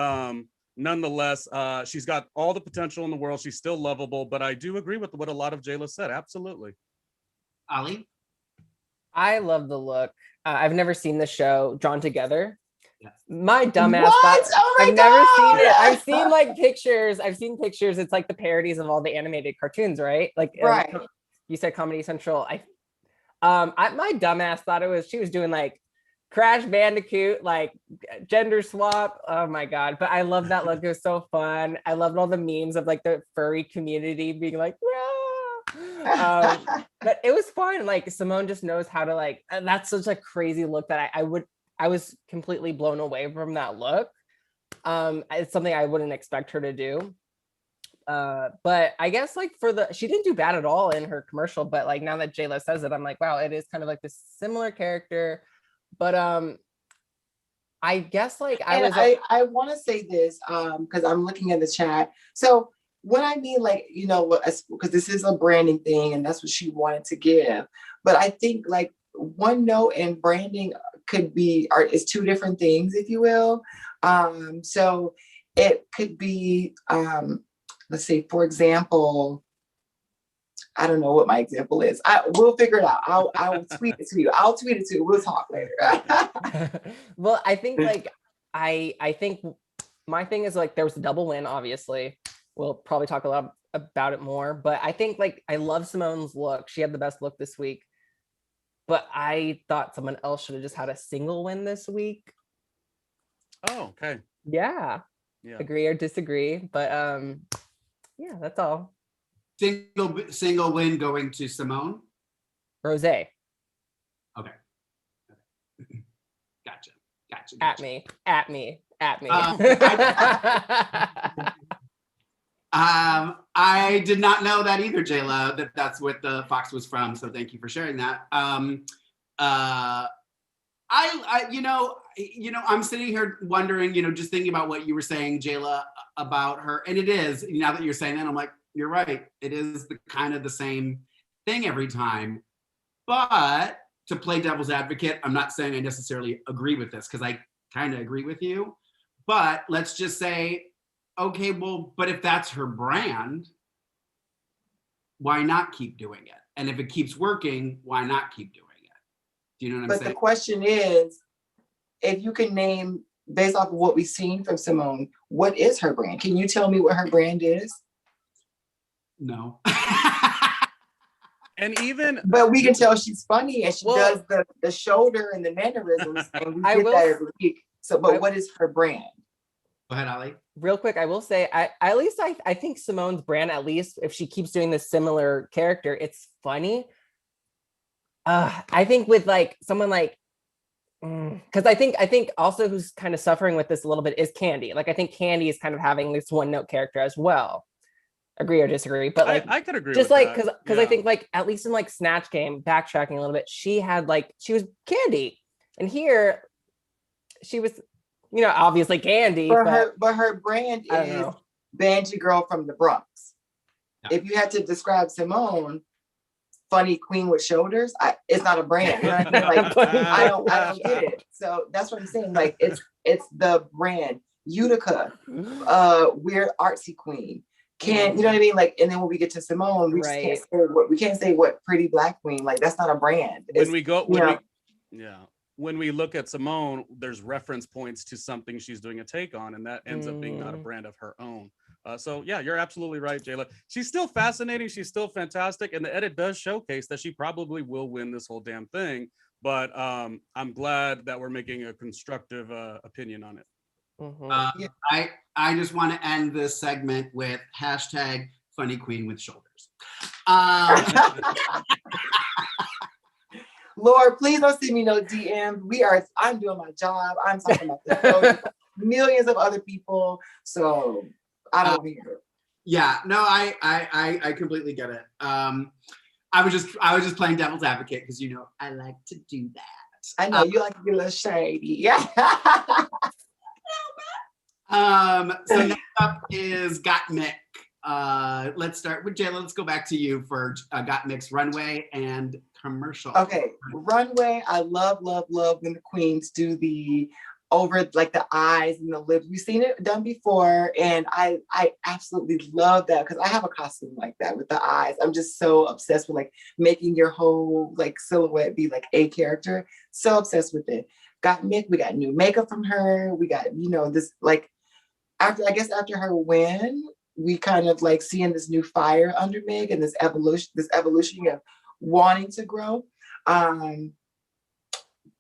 nonetheless, she's got all the potential in the world. She's still lovable, but I do agree with what a lot of Jayla said. Absolutely. Ollie? I love the look. I've never seen the show Drawn Together. My dumbass What? thought, Oh my I've never seen it. God! I've seen like pictures. I've seen pictures. It's like the parodies of all the animated cartoons, right? Like Right. you said Comedy Central. My dumbass thought she was doing like Crash Bandicoot, like gender swap. Oh my God. But I love that look. It was so fun. I loved all the memes of like the furry community being like, but it was fun. Like Simone just knows how to like, that's such a crazy look that I was completely blown away from that look. It's something I wouldn't expect her to do. But I guess like she didn't do bad at all in her commercial, but like now that Jayla says it, I'm like, wow, it is kind of like this similar character. But I guess like I want to say this because I'm looking at the chat. So what I mean, like, you know, because this is a branding thing and that's what she wanted to give. But I think like one note and branding is two different things, if you will. So it could be, let's say, for example, I don't know what my example is. We'll figure it out. I'll tweet it to you. I'll tweet it to you. We'll talk later. Well, I think like I think my thing is like there was a double win, obviously. We'll probably talk a lot about it more, but I think like I love Simone's look. She had the best look this week, but I thought someone else should have just had a single win this week. Oh, okay. Yeah. Agree or disagree, but yeah, that's all. Single win going to Simone. Rose. Okay. Gotcha. At me. I did not know that either, Jayla, that's what the Fox was from. So thank you for sharing that. I'm sitting here wondering, just thinking about what you were saying, Jayla, about her. And it is, now that you're saying that, I'm like, you're right. It is kind of the same thing every time. But to play devil's advocate, I'm not saying I necessarily agree with this because I kind of agree with you. But let's just say, okay, well, but if that's her brand, why not keep doing it? And if it keeps working, why not keep doing it? Do you know what I'm saying? But the question is, if you can name, based off of what we've seen from Simone, what is her brand? Can you tell me what her brand is? No. But we can tell she's funny and she does the shoulder and the mannerisms and we get that every week. So, but what is her brand? Go ahead, Ollie. Real quick, I will say, I think Simone's brand, at least if she keeps doing this similar character, it's funny. I think with like someone like, because I think also who's kind of suffering with this a little bit is Candy. Like I think Candy is kind of having this one note character as well. Agree or disagree? But like I could agree. Just with like that. because I think like at least in like Snatch Game, backtracking a little bit, she was Candy, and here she was, obviously Candy. But her brand is Banshee Girl from the Bronx. Yeah. If you had to describe Simone, funny queen with shoulders, it's not a brand. You know what I mean? Like I don't get it. So that's what I'm saying. Like it's the brand. Utica, weird artsy queen. You know what I mean? Like, and then when we get to Simone, we just can't say what pretty black queen. Like that's not a brand. When we look at Simone, there's reference points to something she's doing a take on, and that ends up being not a brand of her own. So yeah, you're absolutely right, Jayla. She's still fascinating. She's still fantastic. And the edit does showcase that she probably will win this whole damn thing. But I'm glad that we're making a constructive opinion on it. I just want to end this segment with hashtag funny queen with shoulders. Lord, please don't send me no DM. I'm doing my job. I'm talking about the show. Millions of other people. So I don't hear it. Yeah, no, I completely get it. I was just playing devil's advocate because I like to do that. I know you like to get a little shady. Yeah. So next up is Got Mick. Let's start with Jayla. Let's go back to you for Got Mick's runway and commercial. Okay, runway. I love when the queens do the over like the eyes and the lips. We've seen it done before, and I absolutely love that because I have a costume like that with the eyes. I'm just so obsessed with like making your whole like silhouette be like a character. So obsessed with it. got Mick, we got new makeup from her. We got, you know, this like after her win, we kind of like seeing this new fire under Meg and this evolution of wanting to grow.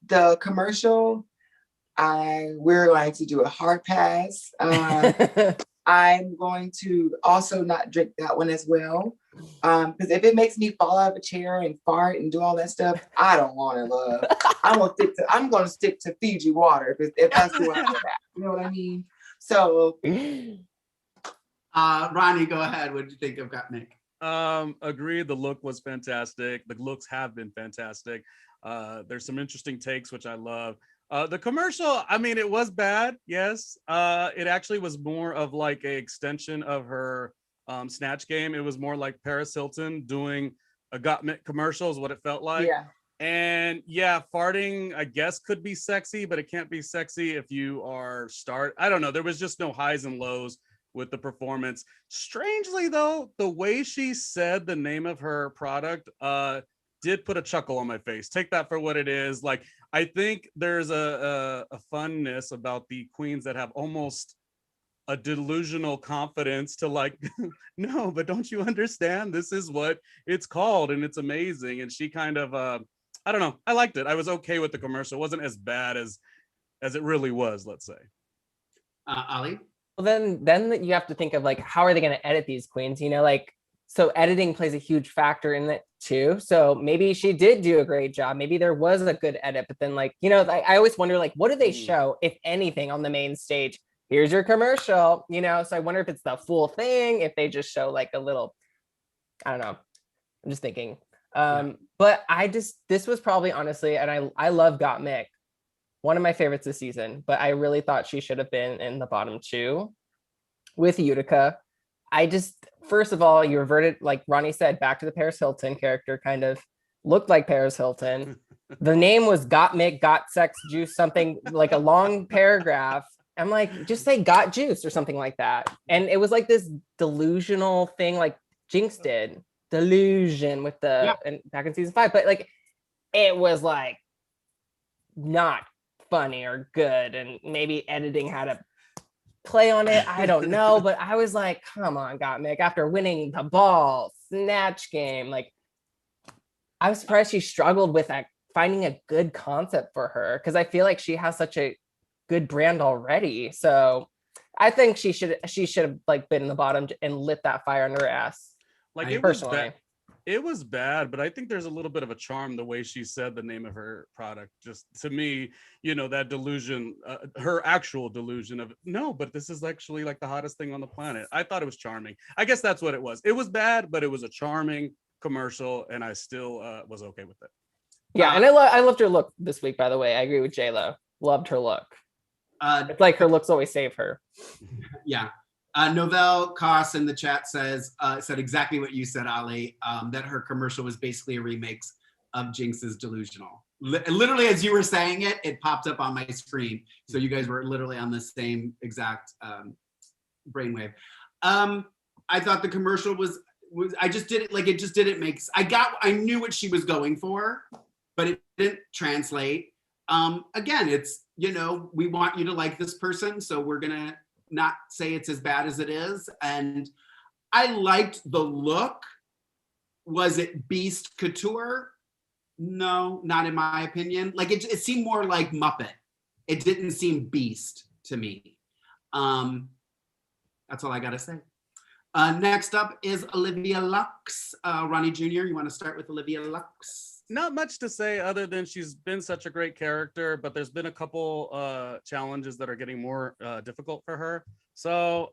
The commercial, we're going to do a hard pass. I'm going to also not drink that one as well. Because if it makes me fall out of a chair and fart and do all that stuff, I don't want to love. I'm gonna stick to Fiji water if that's who I'm at. You know what I mean? So Ronnie, go ahead. What did you think of Got Mick? Agreed. The look was fantastic. The looks have been fantastic. There's some interesting takes, which I love. The commercial, I mean, it was bad. Yes. It actually was more of like a extension of her Snatch Game. It was more like Paris Hilton doing a Got Mick commercial is what it felt like. yeah. And yeah, farting, I guess, could be sexy, but it can't be sexy if you are I don't know. There was just no highs and lows with the performance. Strangely, though, the way she said the name of her product did put a chuckle on my face. Take that for what it is. Like, I think there's a funness about the queens that have almost a delusional confidence to like, no, but don't you understand? This is what it's called, and it's amazing. And she kind of, I don't know. I liked it. I was okay with the commercial. It wasn't as bad as it really was, let's say. Ollie? Well, then you have to think of like, how are they going to edit these queens? You know, like, so editing plays a huge factor in it too. So maybe she did do a great job. Maybe there was a good edit, but then like, you know, I always wonder like, what do they show, if anything, on the main stage? Here's your commercial, you know? So I wonder if it's the full thing, if they just show like a little, I don't know. I'm just thinking. But this was probably honestly, and I love Got Mick, one of my favorites this season, but I really thought she should have been in the bottom two with Utica. First of all, you reverted, like Ronnie said, back to the Paris Hilton character, kind of looked like Paris Hilton. The name was Got Mick, Got Sex Juice, something like a long paragraph. I'm like, just say Got Juice or something like that. And it was like this delusional thing like Jinx did. Delusion with and back in season 5. But like, it was like not funny or good. And maybe editing had a play on it, I don't know, but I was like, come on, Got Mick, after winning the ball, Snatch Game, like I was surprised she struggled with finding a good concept for her, because I feel like she has such a good brand already. So I think she should have like been in the bottom and lit that fire under her ass. Like it was bad, but I think there's a little bit of a charm the way she said the name of her product. Just to me, you know, that delusion, her actual delusion of no, but this is actually like the hottest thing on the planet. I thought it was charming. I guess that's what it was. It was bad, but it was a charming commercial, and I still was okay with it. Yeah, and I loved her look this week, by the way. I agree with Jayla. Loved her look. It's like her looks always save her. Yeah. Novelle Koss in the chat said exactly what you said, Ollie, that her commercial was basically a remix of Jinx's Delusional. Literally, as you were saying it, it popped up on my screen. So you guys were literally on the same exact brainwave. I thought the commercial was I just did it like it just didn't make. I knew what she was going for, but it didn't translate. Again, it's, you know, we want you to like this person, so we're gonna not say it's as bad as it is. And I liked the look. Was it Beast Couture? No, not in my opinion. Like it seemed more like Muppet. It didn't seem Beast to me. That's all I gotta say. Next up is Olivia Lux. Ronnie Jr., you wanna start with Olivia Lux? Not much to say other than she's been such a great character, but there's been a couple challenges that are getting more difficult for her. So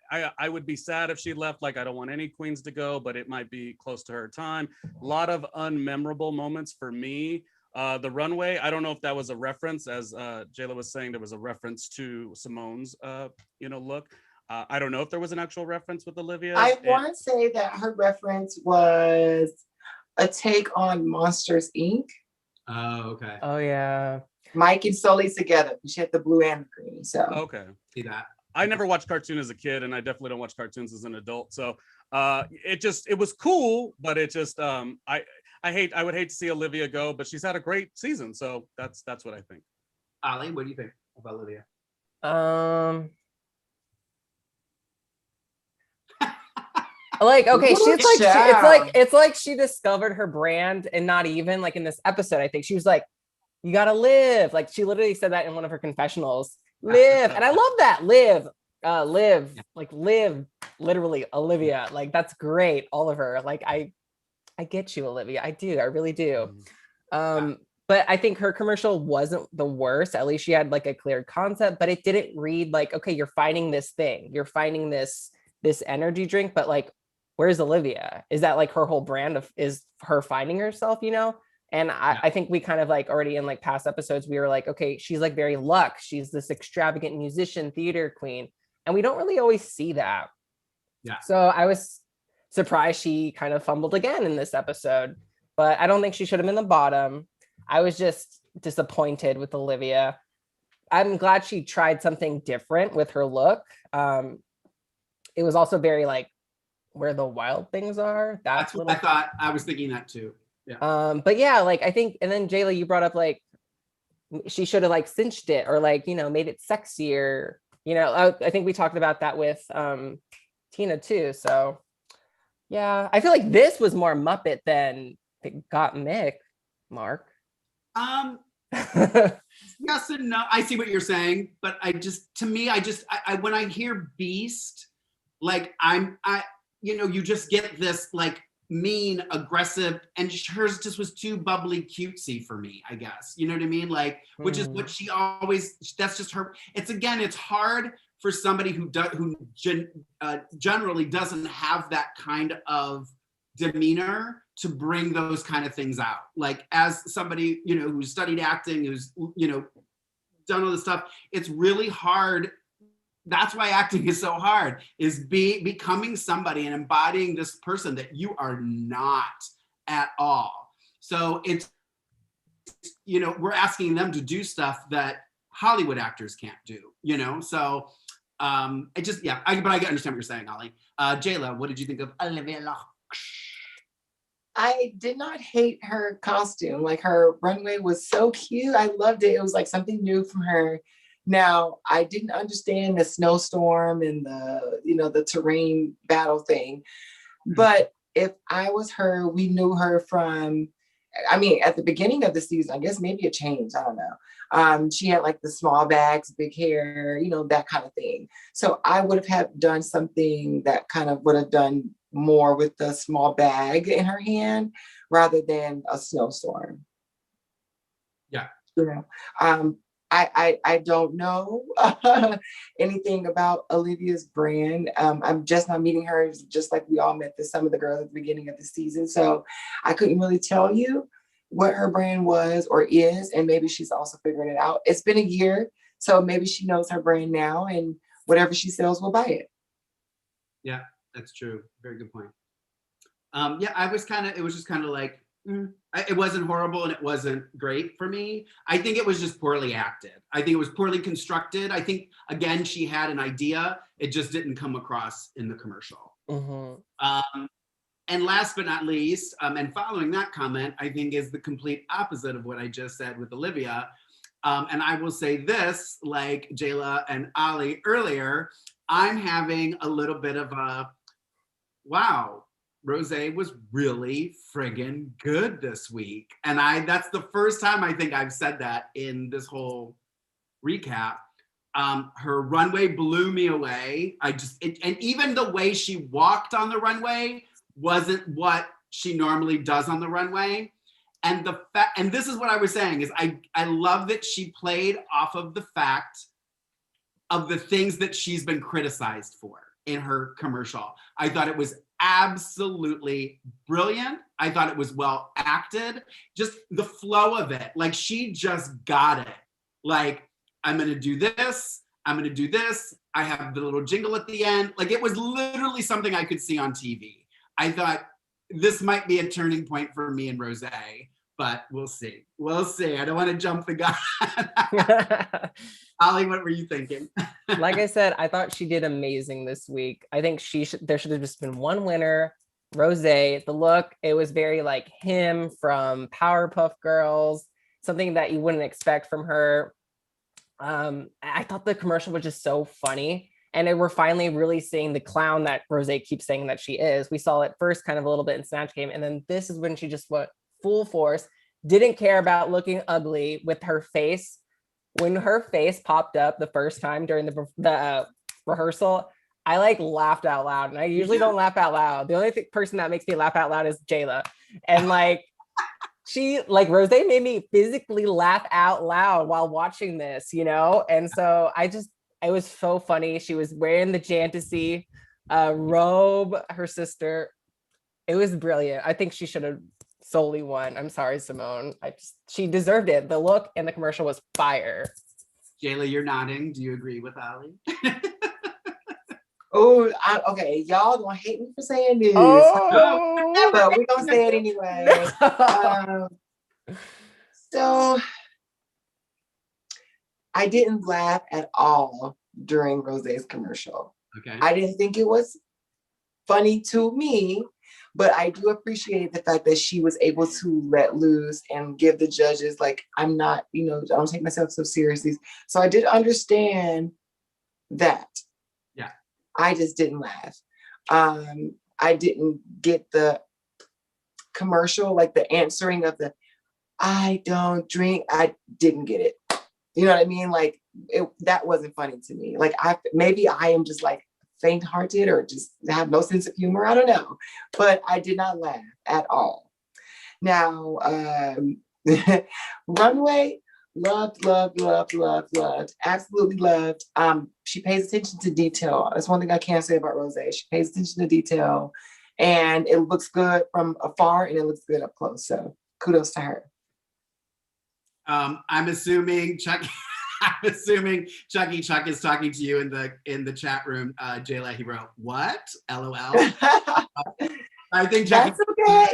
I would be sad if she left. Like, I don't want any queens to go, but it might be close to her time. A lot of unmemorable moments for me. The runway, I don't know if that was a reference, as Jayla was saying, there was a reference to Simone's look. I don't know if there was an actual reference with Olivia. I want to say that her reference was a take on Monsters, Inc. Oh, okay. Oh, yeah. Mike and Sully together. She had the blue and the green. So okay. See that. I never watched cartoon as a kid, and I definitely don't watch cartoons as an adult. So it was cool, but it just I I would hate to see Olivia go, but she's had a great season, so that's what I think. Ollie, what do you think about Olivia? Like, okay, she's like, Child. it's like she discovered her brand, and not even like in this episode. I think she was like, "You gotta live." Like, she literally said that in one of her confessionals. Live, and I love that. Live, like live. Literally, Olivia. Like, that's great, Oliver. Like, I get you, Olivia. I do. I really do. But I think her commercial wasn't the worst. At least she had like a clear concept, but it didn't read like, okay, you're finding this thing, you're finding this energy drink, but like, where's Olivia? Is that like her whole brand of is her finding herself, you know? And I think we kind of like already in like past episodes, we were like, okay, she's like very Lux. She's this extravagant musician, theater queen. And we don't really always see that. Yeah. So I was surprised she kind of fumbled again in this episode, but I don't think she should have been the bottom. I was just disappointed with Olivia. I'm glad she tried something different with her look. It was also very like where the wild things are. That's what I thought. I was thinking that too. Yeah. But yeah, like I think, and then Jayla, you brought up like she should have like cinched it or like, you know, made it sexier. You know, I think we talked about that with Tina too. So yeah, I feel like this was more Muppet than it got Mick, Mark. Yes and no. I see what you're saying, but to me, when I hear Beast, like you just get this like mean, aggressive, and hers just was too bubbly, cutesy for me, I guess. You know what I mean? Like, which is what she always. That's just her. It's hard for somebody who generally doesn't have that kind of demeanor to bring those kind of things out. Like, as somebody, you know, who's studied acting, who's, you know, done all this stuff, it's really hard. That's why acting is so hard, is becoming somebody and embodying this person that you are not at all. So it's, you know, we're asking them to do stuff that Hollywood actors can't do, you know? So but I understand what you're saying, Ollie. Jayla, what did you think of Olivia Lux? I did not hate her costume. Like, her runway was so cute. I loved it. It was like something new from her. Now, I didn't understand the snowstorm and the terrain battle thing. But if I was her, we knew her from, I mean, at the beginning of the season, I guess maybe it changed. I don't know. She had like the small bags, big hair, you know, that kind of thing. So I would have done something that kind of would have done more with the small bag in her hand rather than a snowstorm. Yeah. You know, I don't know anything about Olivia's brand. I'm just not meeting her, just like we all met some of the girls at the beginning of the season. So I couldn't really tell you what her brand was or is, and maybe she's also figuring it out. It's been a year, so maybe she knows her brand now, and whatever she sells, we'll buy it. Yeah, that's true. Very good point. It was just kind of like, it wasn't horrible and it wasn't great for me. I think it was just poorly acted. I think it was poorly constructed. I think, again, she had an idea. It just didn't come across in the commercial. And last but not least, and following that comment, I think is the complete opposite of what I just said with Olivia. And I will say this, like Jayla and Ollie earlier, I'm having a little bit of a, wow, Rosé was really friggin' good this week. And that's the first time I think I've said that in this whole recap. Her runway blew me away. And even the way she walked on the runway wasn't what she normally does on the runway. And and this is what I was saying, is I love that she played off of the fact of the things that she's been criticized for in her commercial. I thought it was absolutely brilliant. I thought it was well acted. Just the flow of it. Like, she just got it. Like, I'm going to do this. I'm going to do this. I have the little jingle at the end. Like, it was literally something I could see on TV. I thought this might be a turning point for me and Rosé, but we'll see. We'll see. I don't want to jump the gun. Ollie, what were you thinking? Like I said, I thought she did amazing this week. I think there should have just been one winner, Rose, the look, it was very like him from Powerpuff Girls, something that you wouldn't expect from her. I thought the commercial was just so funny. And we're finally really seeing the clown that Rose keeps saying that she is. We saw it first kind of a little bit in Snatch Game. And then this is when she just went full force, didn't care about looking ugly with her face. When her face popped up the first time during the rehearsal, I like laughed out loud. And I usually don't laugh out loud. The only person that makes me laugh out loud is Jayla. And like, Rose made me physically laugh out loud while watching this, you know? And so it was so funny. She was wearing the Fantasy robe, her sister. It was brilliant. I think she should have solely won. I'm sorry, Simone. She deserved it. The look and the commercial was fire. Jayla, you're nodding. Do you agree with Ollie? Oh, okay. Y'all gonna hate me for saying this. Oh. But we're gonna say it anyway. So I didn't laugh at all during Rose's commercial. Okay. I didn't think it was funny to me, but I do appreciate the fact that she was able to let loose and give the judges, like, I'm not, I don't take myself so seriously. So I did understand that. Yeah. I just didn't laugh. I didn't get the commercial, like the answering of the, I don't drink. I didn't get it. You know what I mean? Like that wasn't funny to me. Like maybe I am just like faint-hearted or just have no sense of humor. I don't know, but I did not laugh at all. Now, Runway, loved, absolutely loved. She pays attention to detail. That's one thing I can't say about Rose. She pays attention to detail, and it looks good from afar and it looks good up close. So kudos to her. I'm assuming Chuck Chucky Chuck is talking to you in the chat room. Jayla, he wrote, "What? LOL." I think Chucky,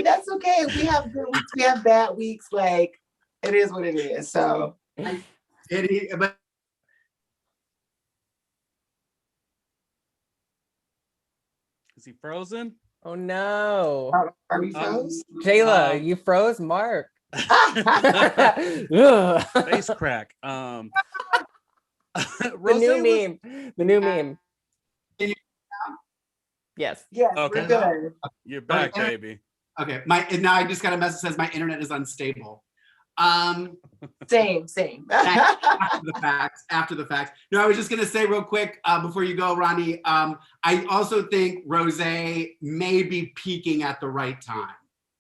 that's okay. We have good weeks, we have bad weeks. Like it is what it is. So but Is he frozen? Oh no. are we froze? Jayla, you froze Mark. Face crack. The new meme. Yes. Yes, Okay. we're good. You're back, baby. Okay, now I just got a message that says my internet is unstable. Same. After the fact. No, I was just gonna say real quick before you go, Ronnie. I also think Rose may be peaking at the right time.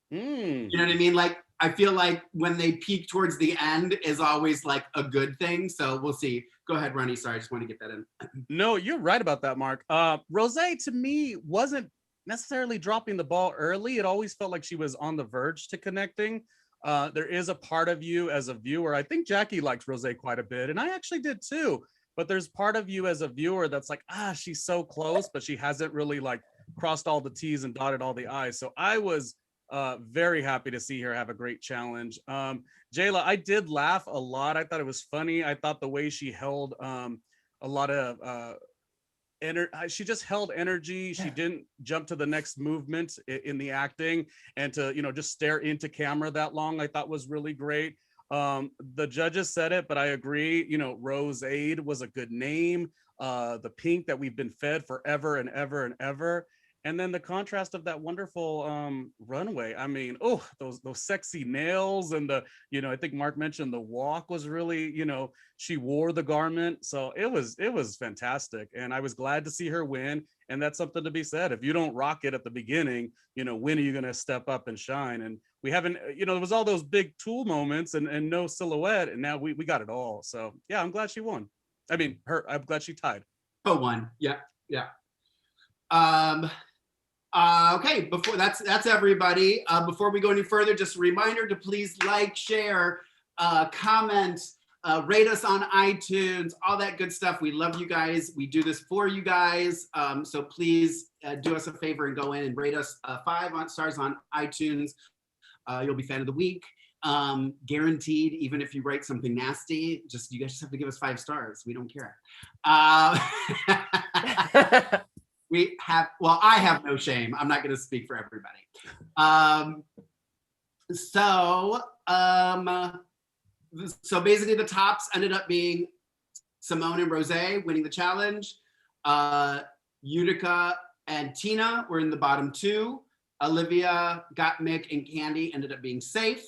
You know what I mean? Like I feel like when they peak towards the end is always like a good thing. So we'll see. Go ahead, Ronnie. Sorry, I just want to get that in. No, you're right about that, Mark. Rose to me wasn't necessarily dropping the ball early. It always felt like she was on the verge to connecting. There is a part of you as a viewer. I think Jackie likes Rose quite a bit, and I actually did too. But there's part of you as a viewer that's like, she's so close, but she hasn't really like crossed all the T's and dotted all the I's. So I was very happy to see her have a great challenge. Jayla, I did laugh a lot. I thought it was funny. I thought the way she held a lot of she just held energy. She didn't jump to the next movement in the acting, and to just stare into camera that long, I thought was really great. The judges said it, but I agree. Rose Aid was a good name. The pink that we've been fed forever and ever and ever. And then the contrast of that wonderful runway. I mean, those sexy nails, and the, I think Mark mentioned the walk was really, she wore the garment. So it was fantastic. And I was glad to see her win. And that's something to be said. If you don't rock it at the beginning, when are you going to step up and shine? And we haven't, there was all those big tool moments and no silhouette. And now we got it all. So yeah, I'm glad she won. I mean, I'm glad she tied. One. Yeah. Okay, before that's everybody. Before we go any further, just a reminder to please like, share, comment, rate us on iTunes, all that good stuff. We love you guys. We do this for you guys. So please do us a favor and go in and rate us 5 stars on iTunes. You'll be fan of the week. Guaranteed, even if you write something nasty, you guys just have to give us 5 stars. We don't care. I have no shame. I'm not going to speak for everybody. So basically the tops ended up being Simone and Rose winning the challenge. Utica and Tina were in the bottom two. Olivia, Gottmik, and Candy ended up being safe.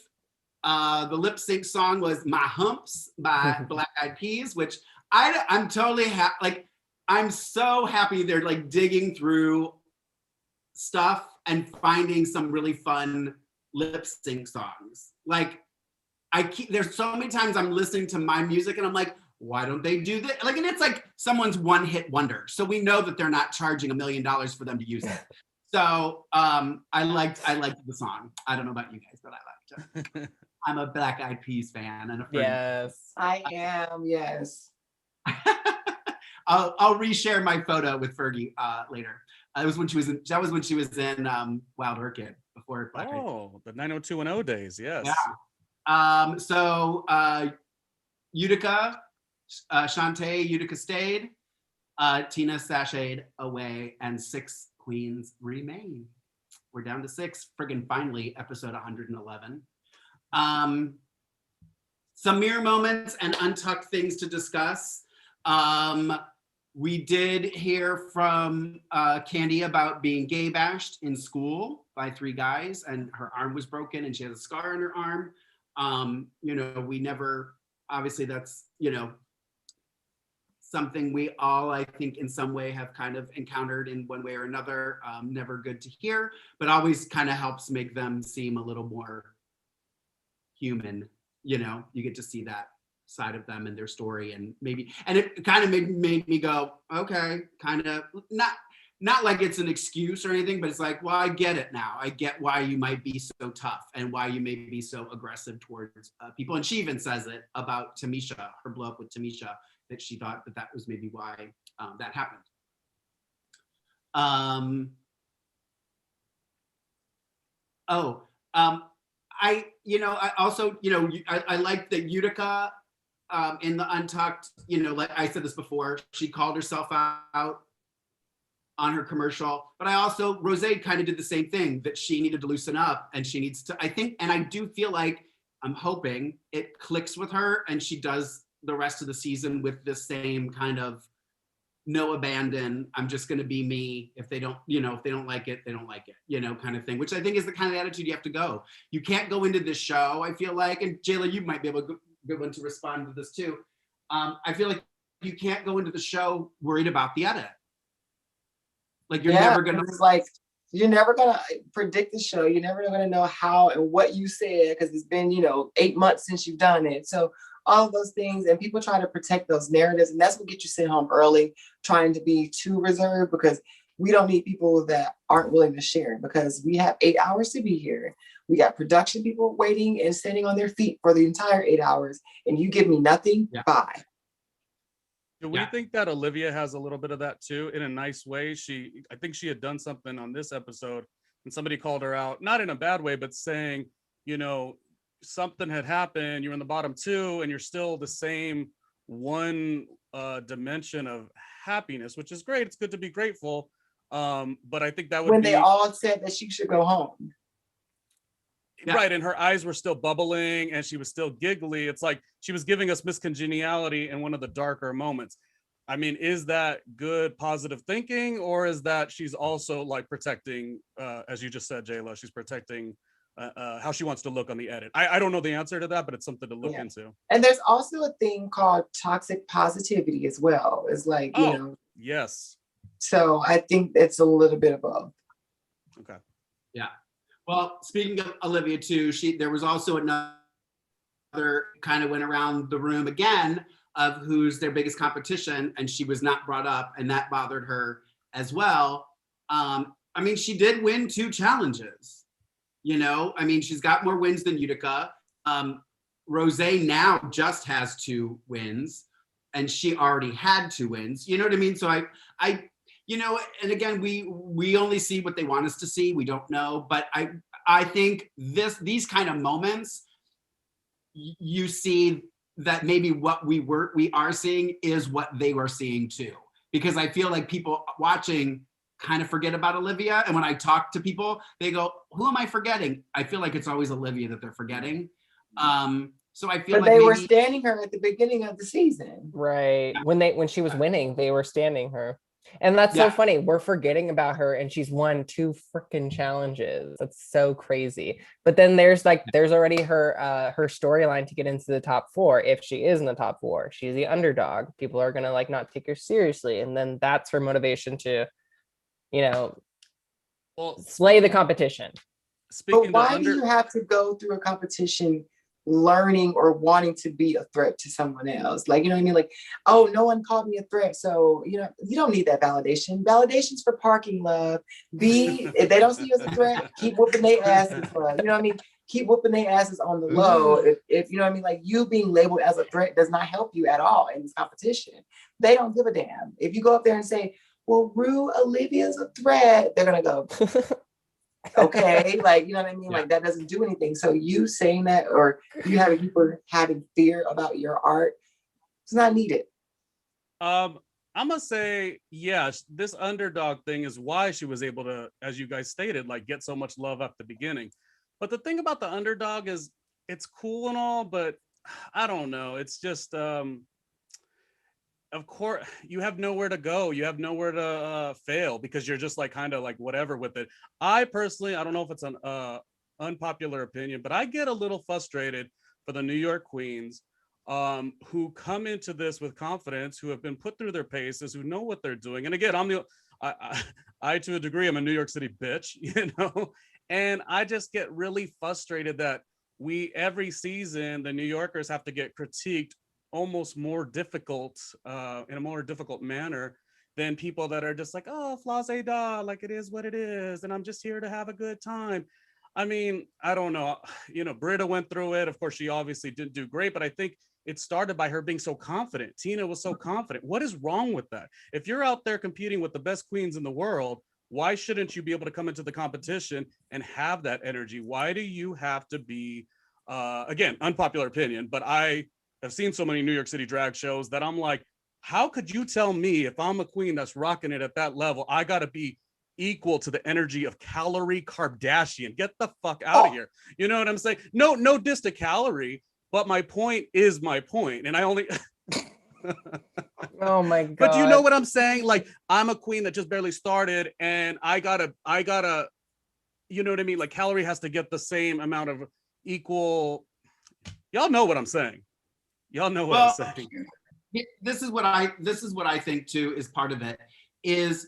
The lip sync song was My Humps by Black Eyed Peas, which I'm totally I'm so happy they're like digging through stuff and finding some really fun lip sync songs. Like there's so many times I'm listening to my music and I'm like, why don't they do this? Like, and it's like someone's one hit wonder. So we know that they're not charging $1 million for them to use it. So I liked the song. I don't know about you guys, but I liked it. I'm a Black Eyed Peas fan and a friend. Yes, I am. Yes. I'll reshare my photo with Fergie later. That was when she was in Wild Orchid before Black Eyed Peas. Oh, the 90210 days. Yes. Yeah. So Utica, Shantae, Utica stayed. Tina sashayed away, and 6 queens remain. We're down to 6. Friggin' finally, episode 111. Some mirror moments and untucked things to discuss. We did hear from Candy about being gay bashed in school by 3 guys, and her arm was broken and she has a scar on her arm. We never, obviously that's, something we all, I think, in some way have kind of encountered in one way or another. Never good to hear, but always kind of helps make them seem a little more human. You get to see that side of them and their story, and it kind of made me go, okay, kind of not like it's an excuse or anything, but it's like, well, I get it now. I get why you might be so tough and why you may be so aggressive towards people. And she even says it about Tamisha, her blow up with Tamisha, that she thought that was maybe why that happened. I also, I like that Utica in the Untucked, like I said this before, she called herself out on her commercial, but Rose kind of did the same thing, that she needed to loosen up, and she needs to, I think, and I do feel like, I'm hoping it clicks with her and she does the rest of the season with the same kind of no abandon, I'm just going to be me. If they don't, if they don't like it, they don't like it, kind of thing, which I think is the kind of attitude you have to go. You can't go into this show, I feel like, and Jayla, you might be able to good one to respond to this too. I feel like you can't go into the show worried about the edit. Like you're never going to. It's like, you're never going to predict the show. You're never going to know how and what you said, because it's been, 8 months since you've done it. So all of those things, and people try to protect those narratives, and that's what gets you sent home early, trying to be too reserved, because we don't need people that aren't willing to share, because we have 8 hours to be here. We got production people waiting and standing on their feet for the entire 8 hours, and you give me nothing. Yeah. Bye. Do we think that Olivia has a little bit of that too, in a nice way? I think she had done something on this episode and somebody called her out, not in a bad way, but saying, something had happened, you're in the bottom 2 and you're still the same one dimension of happiness, which is great. It's good to be grateful. But I think that would when they all said that she should go home. Right, and her eyes were still bubbling and she was still giggly. It's like she was giving us miscongeniality in one of the darker moments. I mean, is that good, positive thinking, or is that she's also like protecting, as you just said, Jayla, she's protecting how she wants to look on the edit? I don't know the answer to that, but it's something to look into. And there's also a thing called toxic positivity as well. It's like, Yes. So I think it's a little bit of both. Okay. Yeah. Well, speaking of Olivia too, there was also another kind of went around the room again of who's their biggest competition, and she was not brought up, and that bothered her as well. She did win 2 challenges. She's got more wins than Utica. Rose now just has 2 wins, and she already had 2 wins. You know what I mean? So and again, we only see what they want us to see. We don't know, but I think these kind of moments, you see that maybe what we are seeing is what they were seeing too, because I feel like people watching kind of forget about Olivia. And when I talk to people, they go, who am I forgetting? I feel like it's always Olivia that they're forgetting. So I feel but like they were standing her at the beginning of the season. Right. When she was winning, they were standing her. And that's so funny. We're forgetting about her and she's won 2 freaking challenges. That's so crazy. But then there's already her storyline to get into the top 4. If she is in the top 4, she's the underdog. People are gonna like not take her seriously. And then that's her motivation to, slay the competition. But why do you have to go through a competition learning or wanting to be a threat to someone else? Like, you know what I mean? Like, oh, no one called me a threat, so you don't need that validation. Validation's for parking, love. If they don't see you as a threat, keep whooping their asses, love. You know what I mean? Keep whooping their asses on the low. If you know what I mean, like you being labeled as a threat does not help you at all in this competition. They don't give a damn. If you go up there and say, well, Olivia's a threat, they're gonna go, okay, like, you know what I mean? Like that doesn't do anything. So you saying that, or you having people having fear about your art, it's not needed. I'm gonna say, yes, this underdog thing is why she was able to, as you guys stated, like get so much love at the beginning. But the thing about the underdog is it's cool and all, but I don't know. It's just, of course, you have nowhere to go. You have nowhere to fail because you're just like kind of like whatever with it. I personally, I don't know if it's an unpopular opinion, but I get a little frustrated for the New York queens who come into this with confidence, who have been put through their paces, who know what they're doing. And again, I to a degree, I'm a New York City bitch, and I just get really frustrated that every season, the New Yorkers have to get critiqued almost more difficult in a more difficult manner than people that are just like, oh, flase da, like it is what it is, and I'm just here to have a good time. I mean, I don't know, Britta went through it. Of course, she obviously didn't do great, but I think it started by her being so confident. Tina was so confident. What is wrong with that? If you're out there competing with the best queens in the world, why shouldn't you be able to come into the competition and have that energy? Why do you have to be, again, unpopular opinion, but I've seen so many New York City drag shows that I'm like, how could you tell me if I'm a queen that's rocking it at that level, I got to be equal to the energy of Calorie Kardashian? Get the fuck out of here. You know what I'm saying? No diss to Calorie, but my point is my point. And I only... Oh my God. But you know what I'm saying? Like, I'm a queen that just barely started and I gotta, you know what I mean? Like, Calorie has to get the same amount of equal... Y'all know what I'm saying. Y'all know what I'm saying. This is what I think too is part of it. Is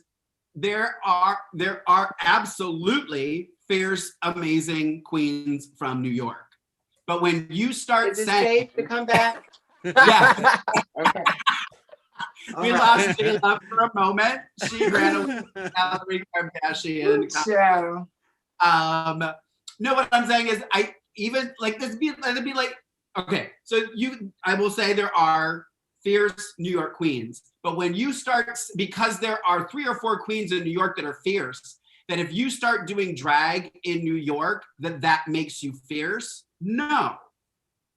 there are absolutely fierce, amazing queens from New York, but when you start saying safe to come back, yeah, okay. We lost Jayla for a moment. She ran away with Calorie Kardashian. No, what I'm saying is, I even like this. It'd be like, okay, so I will say there are fierce New York queens, but when you start, because there are 3 or 4 queens in New York that are fierce, that if you start doing drag in New York, that makes you fierce. No,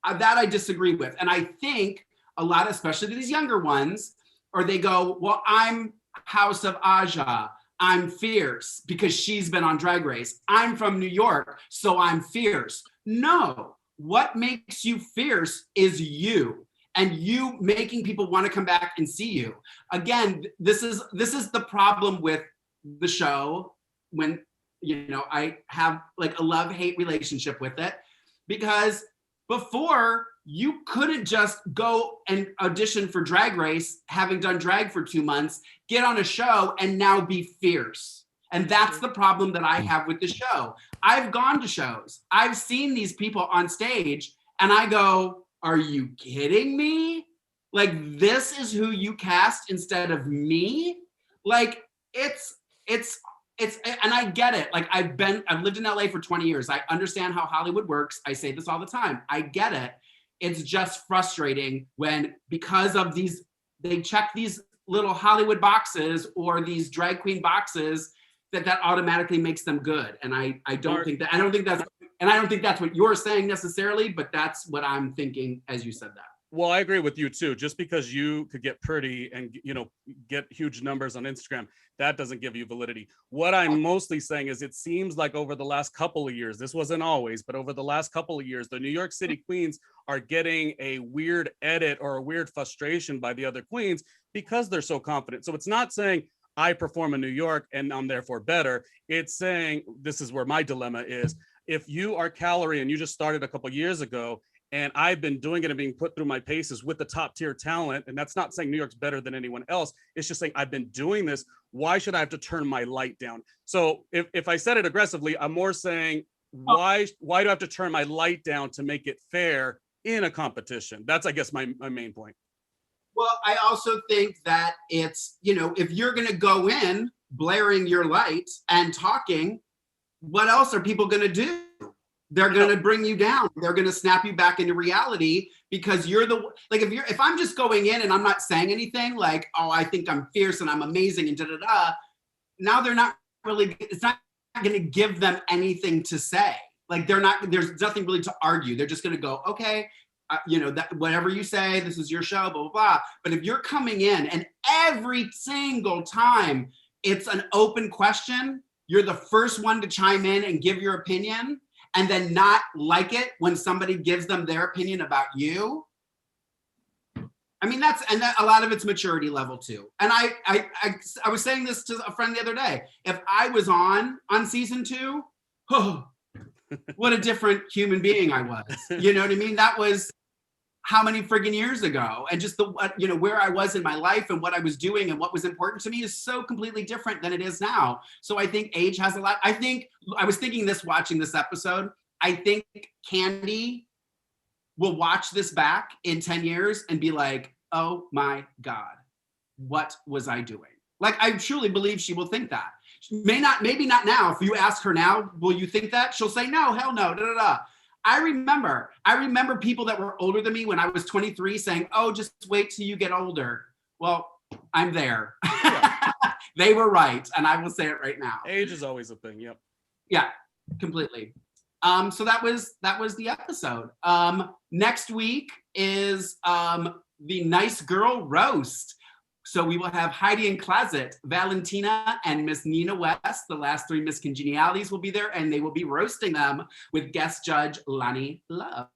that I disagree with. And I think a lot, especially these younger ones, or they go, well, I'm House of Aja, I'm fierce because she's been on Drag Race. I'm from New York, so I'm fierce. No, what makes you fierce is you. And you making people want to come back and see you. Again, this is the problem with the show when, I have like a love-hate relationship with it, because before you couldn't just go and audition for Drag Race, having done drag for 2 months, get on a show and now be fierce. And that's the problem that I have with the show. I've gone to shows. I've seen these people on stage and I go, are you kidding me? Like, this is who you cast instead of me? Like, it's, and I get it. Like, I've lived in LA for 20 years. I understand how Hollywood works. I say this all the time. I get it. It's just frustrating when, because of these, they check these little Hollywood boxes or these drag queen boxes, that automatically makes them good. And I don't think that's what you're saying necessarily, but that's what I'm thinking as you said that. Well, I agree with you too. Just because you could get pretty and, get huge numbers on Instagram, that doesn't give you validity. What I'm mostly saying is it seems like over the last couple of years, this wasn't always, but over the last couple of years, the New York City queens are getting a weird edit or a weird frustration by the other queens because they're so confident. So it's not saying I perform in New York and I'm therefore better. It's saying, this is where my dilemma is. If you are Calorie and you just started a couple of years ago, and I've been doing it and being put through my paces with the top tier talent. And that's not saying New York's better than anyone else. It's just saying I've been doing this. Why should I have to turn my light down? So if I said it aggressively, I'm more saying, why do I have to turn my light down to make it fair in a competition? That's, I guess, my main point. Well, I also think that it's, if you're going to go in blaring your light and talking, what else are people going to do? They're going to bring you down. They're going to snap you back into reality because you're if I'm just going in and I'm not saying anything like, oh, I think I'm fierce and I'm amazing and now they're not really, it's not going to give them anything to say. Like there's nothing really to argue. They're just going to go, okay, that whatever you say, this is your show, blah, blah, blah. But if you're coming in and every single time it's an open question, you're the first one to chime in and give your opinion, and then not like it when somebody gives them their opinion about you. I mean, a lot of it's maturity level too. And I was saying this to a friend the other day. If I was on season 2, what a different human being I was. You know what I mean? That was how many friggin' years ago, and just where I was in my life and what I was doing and what was important to me is so completely different than it is now. So I think age has a lot. I was thinking this watching this episode. I think Candy will watch this back in 10 years and be like, oh my God, what was I doing? Like, I truly believe she will think that. Maybe not now. If you ask her now, will you think that? She'll say, no, hell no, da da da. I remember people that were older than me when I was 23 saying, oh, just wait till you get older. Well, I'm there. Yeah. They were right. And I will say it right now. Age is always a thing. Yep. Yeah, completely. So that was the episode. Next week is the Nice Girl Roast. So we will have Heidi in Closet, Valentina, and Miss Nina West. The last 3 Miss Congenialities will be there, and they will be roasting them with guest judge Lonnie Love.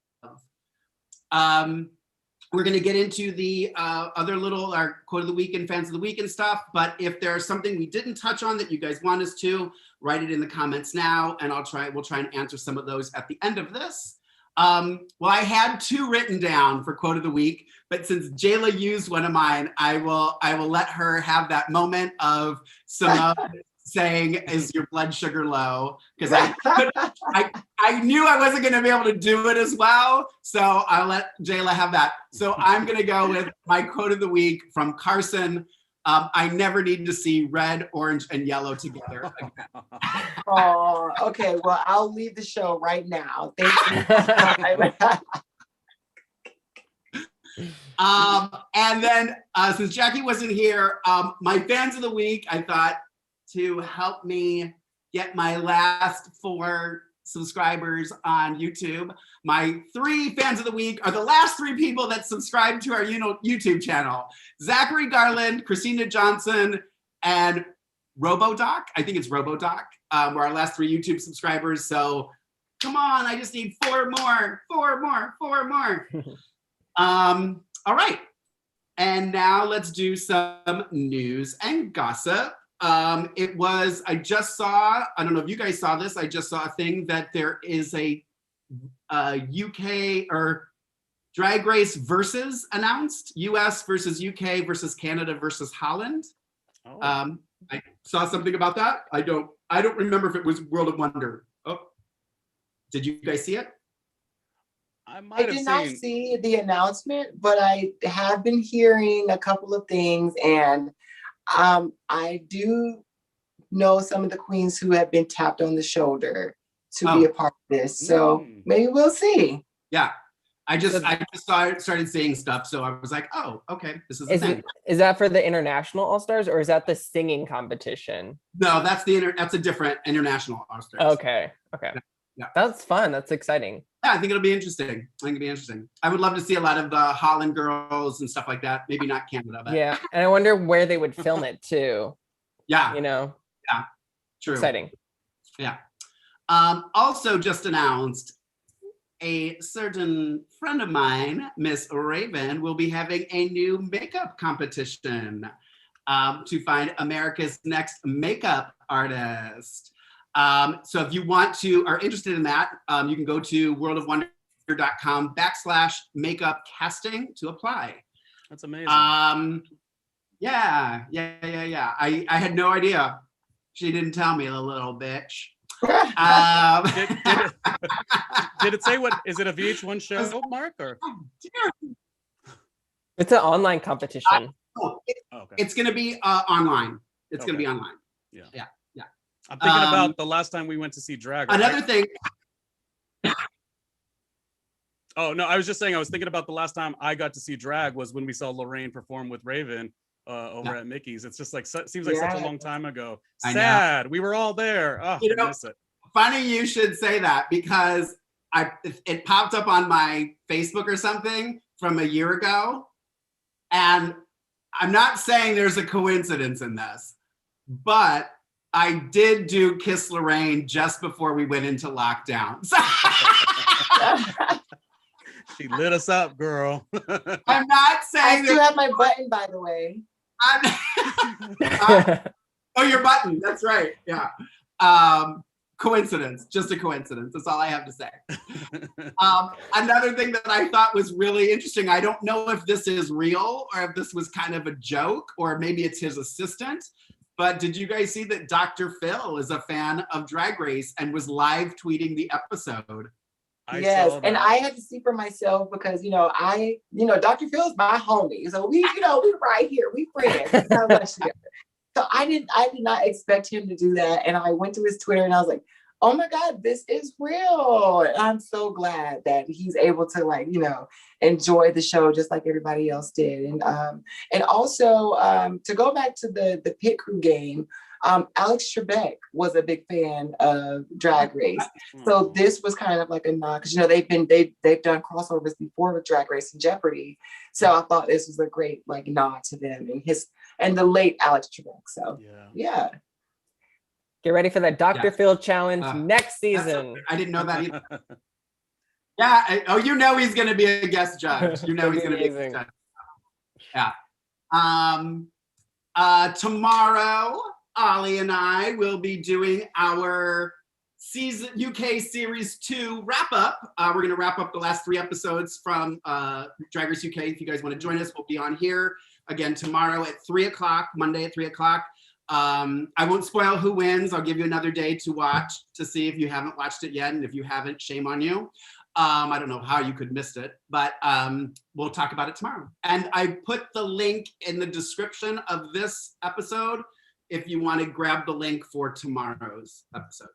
We're going to get into the our quote of the week and fans of the week and stuff. But if there's something we didn't touch on that you guys want us to, write it in the comments now, and we'll try and answer some of those at the end of this. Well, I had 2 written down for quote of the week, but since Jayla used one of mine, I will let her have that moment of Simone saying, "Is your blood sugar low?" Because I knew I wasn't going to be able to do it as well, so I'll let Jayla have that. So I'm going to go with my quote of the week from Carson. I never need to see red, orange, and yellow together again. Oh, okay. Well, I'll leave the show right now. Thank you. And then since Jackie wasn't here, my fans of the week, I thought to help me get my last 4 subscribers on YouTube. My 3 fans of the week are the last 3 people that subscribe to our YouTube channel. Zachary Garland, Christina Johnson, and Robodoc. I think it's Robodoc. Were our last 3 YouTube subscribers. So come on, I just need 4 more. All right. And now let's do some news and gossip. I just saw, I don't know if you guys saw this, I just saw a thing that there is a UK or Drag Race versus announced, US versus UK versus Canada versus Holland. Oh. I saw something about that. I don't remember if it was World of Wonder. Oh, did you guys see it? I did not see the announcement, but I have been hearing a couple of things, and I do know some of the queens who have been tapped on the shoulder to be a part of this. So maybe we'll see. Yeah. I just started seeing stuff, so I was like, oh, okay, this is the thing. Is that for the international All-Stars, or is that the singing competition? No, that's a different international All-Stars. Okay. That's fun. That's exciting. Yeah, I think it'll be interesting. I would love to see a lot of the Holland girls and stuff like that. Maybe not Canada, but Yeah, and I wonder where they would film it too. yeah, You know, true. exciting. Yeah. Also just announced, a certain friend of mine, Miss Raven, will be having a new makeup competition to find America's next makeup artist. So if you are interested in that, you can go to worldofwonder.com/makeup casting to apply. That's amazing. Yeah. I had no idea. She didn't tell me, the little bitch. Did it say what? Is it a VH1 show, Mark? Or It's an online competition. It's going to be online. It's going to be online. Yeah. Yeah. I'm thinking about the last time we went to see drag. Another thing. Oh no, I was just saying. I was thinking about the last time I got to see drag was when we saw Lorayne perform with Raven over at Mickey's. It's just like seems like such a long time ago. Sad. We were all there. Oh, I miss it. Funny you should say that, because it popped up on my Facebook or something from a year ago, and I'm not saying there's a coincidence in this, but I did do Kiss Lorayne just before we went into lockdown. She lit us up, girl. I'm not saying I still have my button, by the way. Oh, your button. That's right. Yeah. Coincidence. Just a coincidence. That's all I have to say. Another thing that I thought was really interesting, I don't know if this is real or if this was kind of a joke, or maybe it's his assistant, but did you guys see that Dr. Phil is a fan of Drag Race and was live tweeting the episode? Yes, and I had to see for myself because Dr. Phil's my homie, so we right here, we friends. So I did not expect him to do that, and I went to his Twitter and I was like, oh my God, this is real. And I'm so glad that he's able to enjoy the show just like everybody else did. And also to go back to the pit crew game, Alex Trebek was a big fan of Drag Race. So this was kind of like a nod, because they've done crossovers before with Drag Race and Jeopardy. So I thought this was a great nod to them and the late Alex Trebek. So yeah. Get ready for that Dr. Phil challenge next season. I didn't know that either. He's going to be a guest judge. He's going to be a guest judge. Yeah. Tomorrow, Ollie and I will be doing our UK Series 2 wrap-up. We're going to wrap up the last 3 episodes from Drag Race UK. If you guys want to join us, we'll be on here again tomorrow at 3 o'clock, Monday at 3 o'clock. I won't spoil who wins. I'll give you another day to watch to see if you haven't watched it yet. And if you haven't, shame on you. I don't know how you could miss it, but we'll talk about it tomorrow. And I put the link in the description of this episode if you want to grab the link for tomorrow's episode.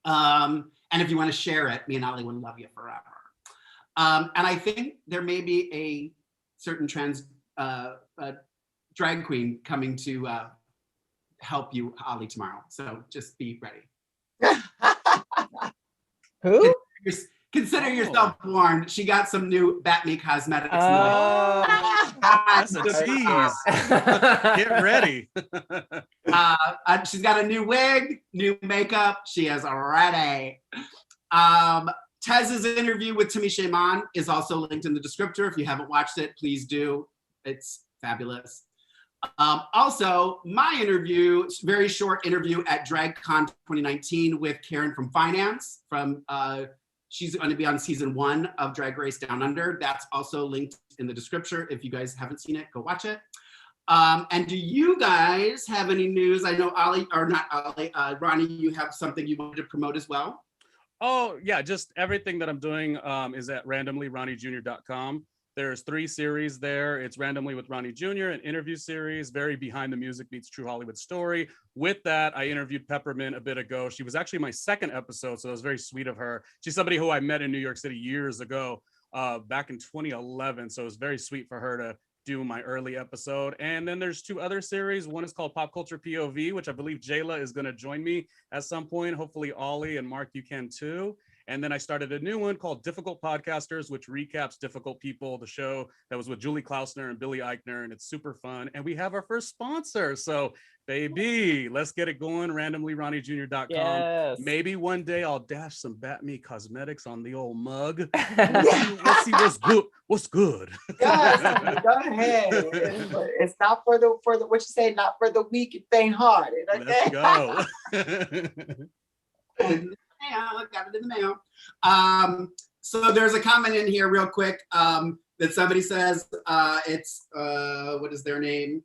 And if you want to share it, me and Ollie would love you forever. And I think there may be a certain drag queen coming to help you, Ollie, tomorrow. So just be ready. Who? Consider yourself warned. She got some new Bat-Me cosmetics. That's a tease. Get ready. She's got a new wig, new makeup. She is ready. Tez's interview with Tamisha Iman is also linked in the descriptor. If you haven't watched it, please do. It's fabulous. Also, my interview, very short interview at DragCon 2019 with Karen from Finance. She's going to be on season 1 of Drag Race Down Under. That's also linked in the description. If you guys haven't seen it, go watch it. And do you guys have any news? I know Ronnie, you have something you wanted to promote as well? Oh yeah, just everything that I'm doing is at randomlyronniejr.com. There's 3 series there. It's Randomly with Ronnie Jr., an interview series, very behind the music meets true Hollywood story. With that, I interviewed Peppermint a bit ago. She was actually my 2nd episode, so it was very sweet of her. She's somebody who I met in New York City years ago, back in 2011. So it was very sweet for her to do my early episode. And then there's 2 other series. One is called Pop Culture POV, which I believe Jayla is going to join me at some point. Hopefully Ollie and Mark, you can too. And then I started a new one called Difficult Podcasters, which recaps Difficult People, the show that was with Julie Klausner and Billy Eichner, and it's super fun. And we have our first sponsor. So, baby, let's get it going. RandomlyRonnieJr.com. Yes. Maybe one day I'll dash some Bat-Me cosmetics on the old mug. Let's see what's good. What's good? Yes, go ahead. It's not for the what you say, not for the weak and faint-hearted. Okay? Let's go. I got it in the mail. So there's a comment in here real quick that somebody says it's what is their name?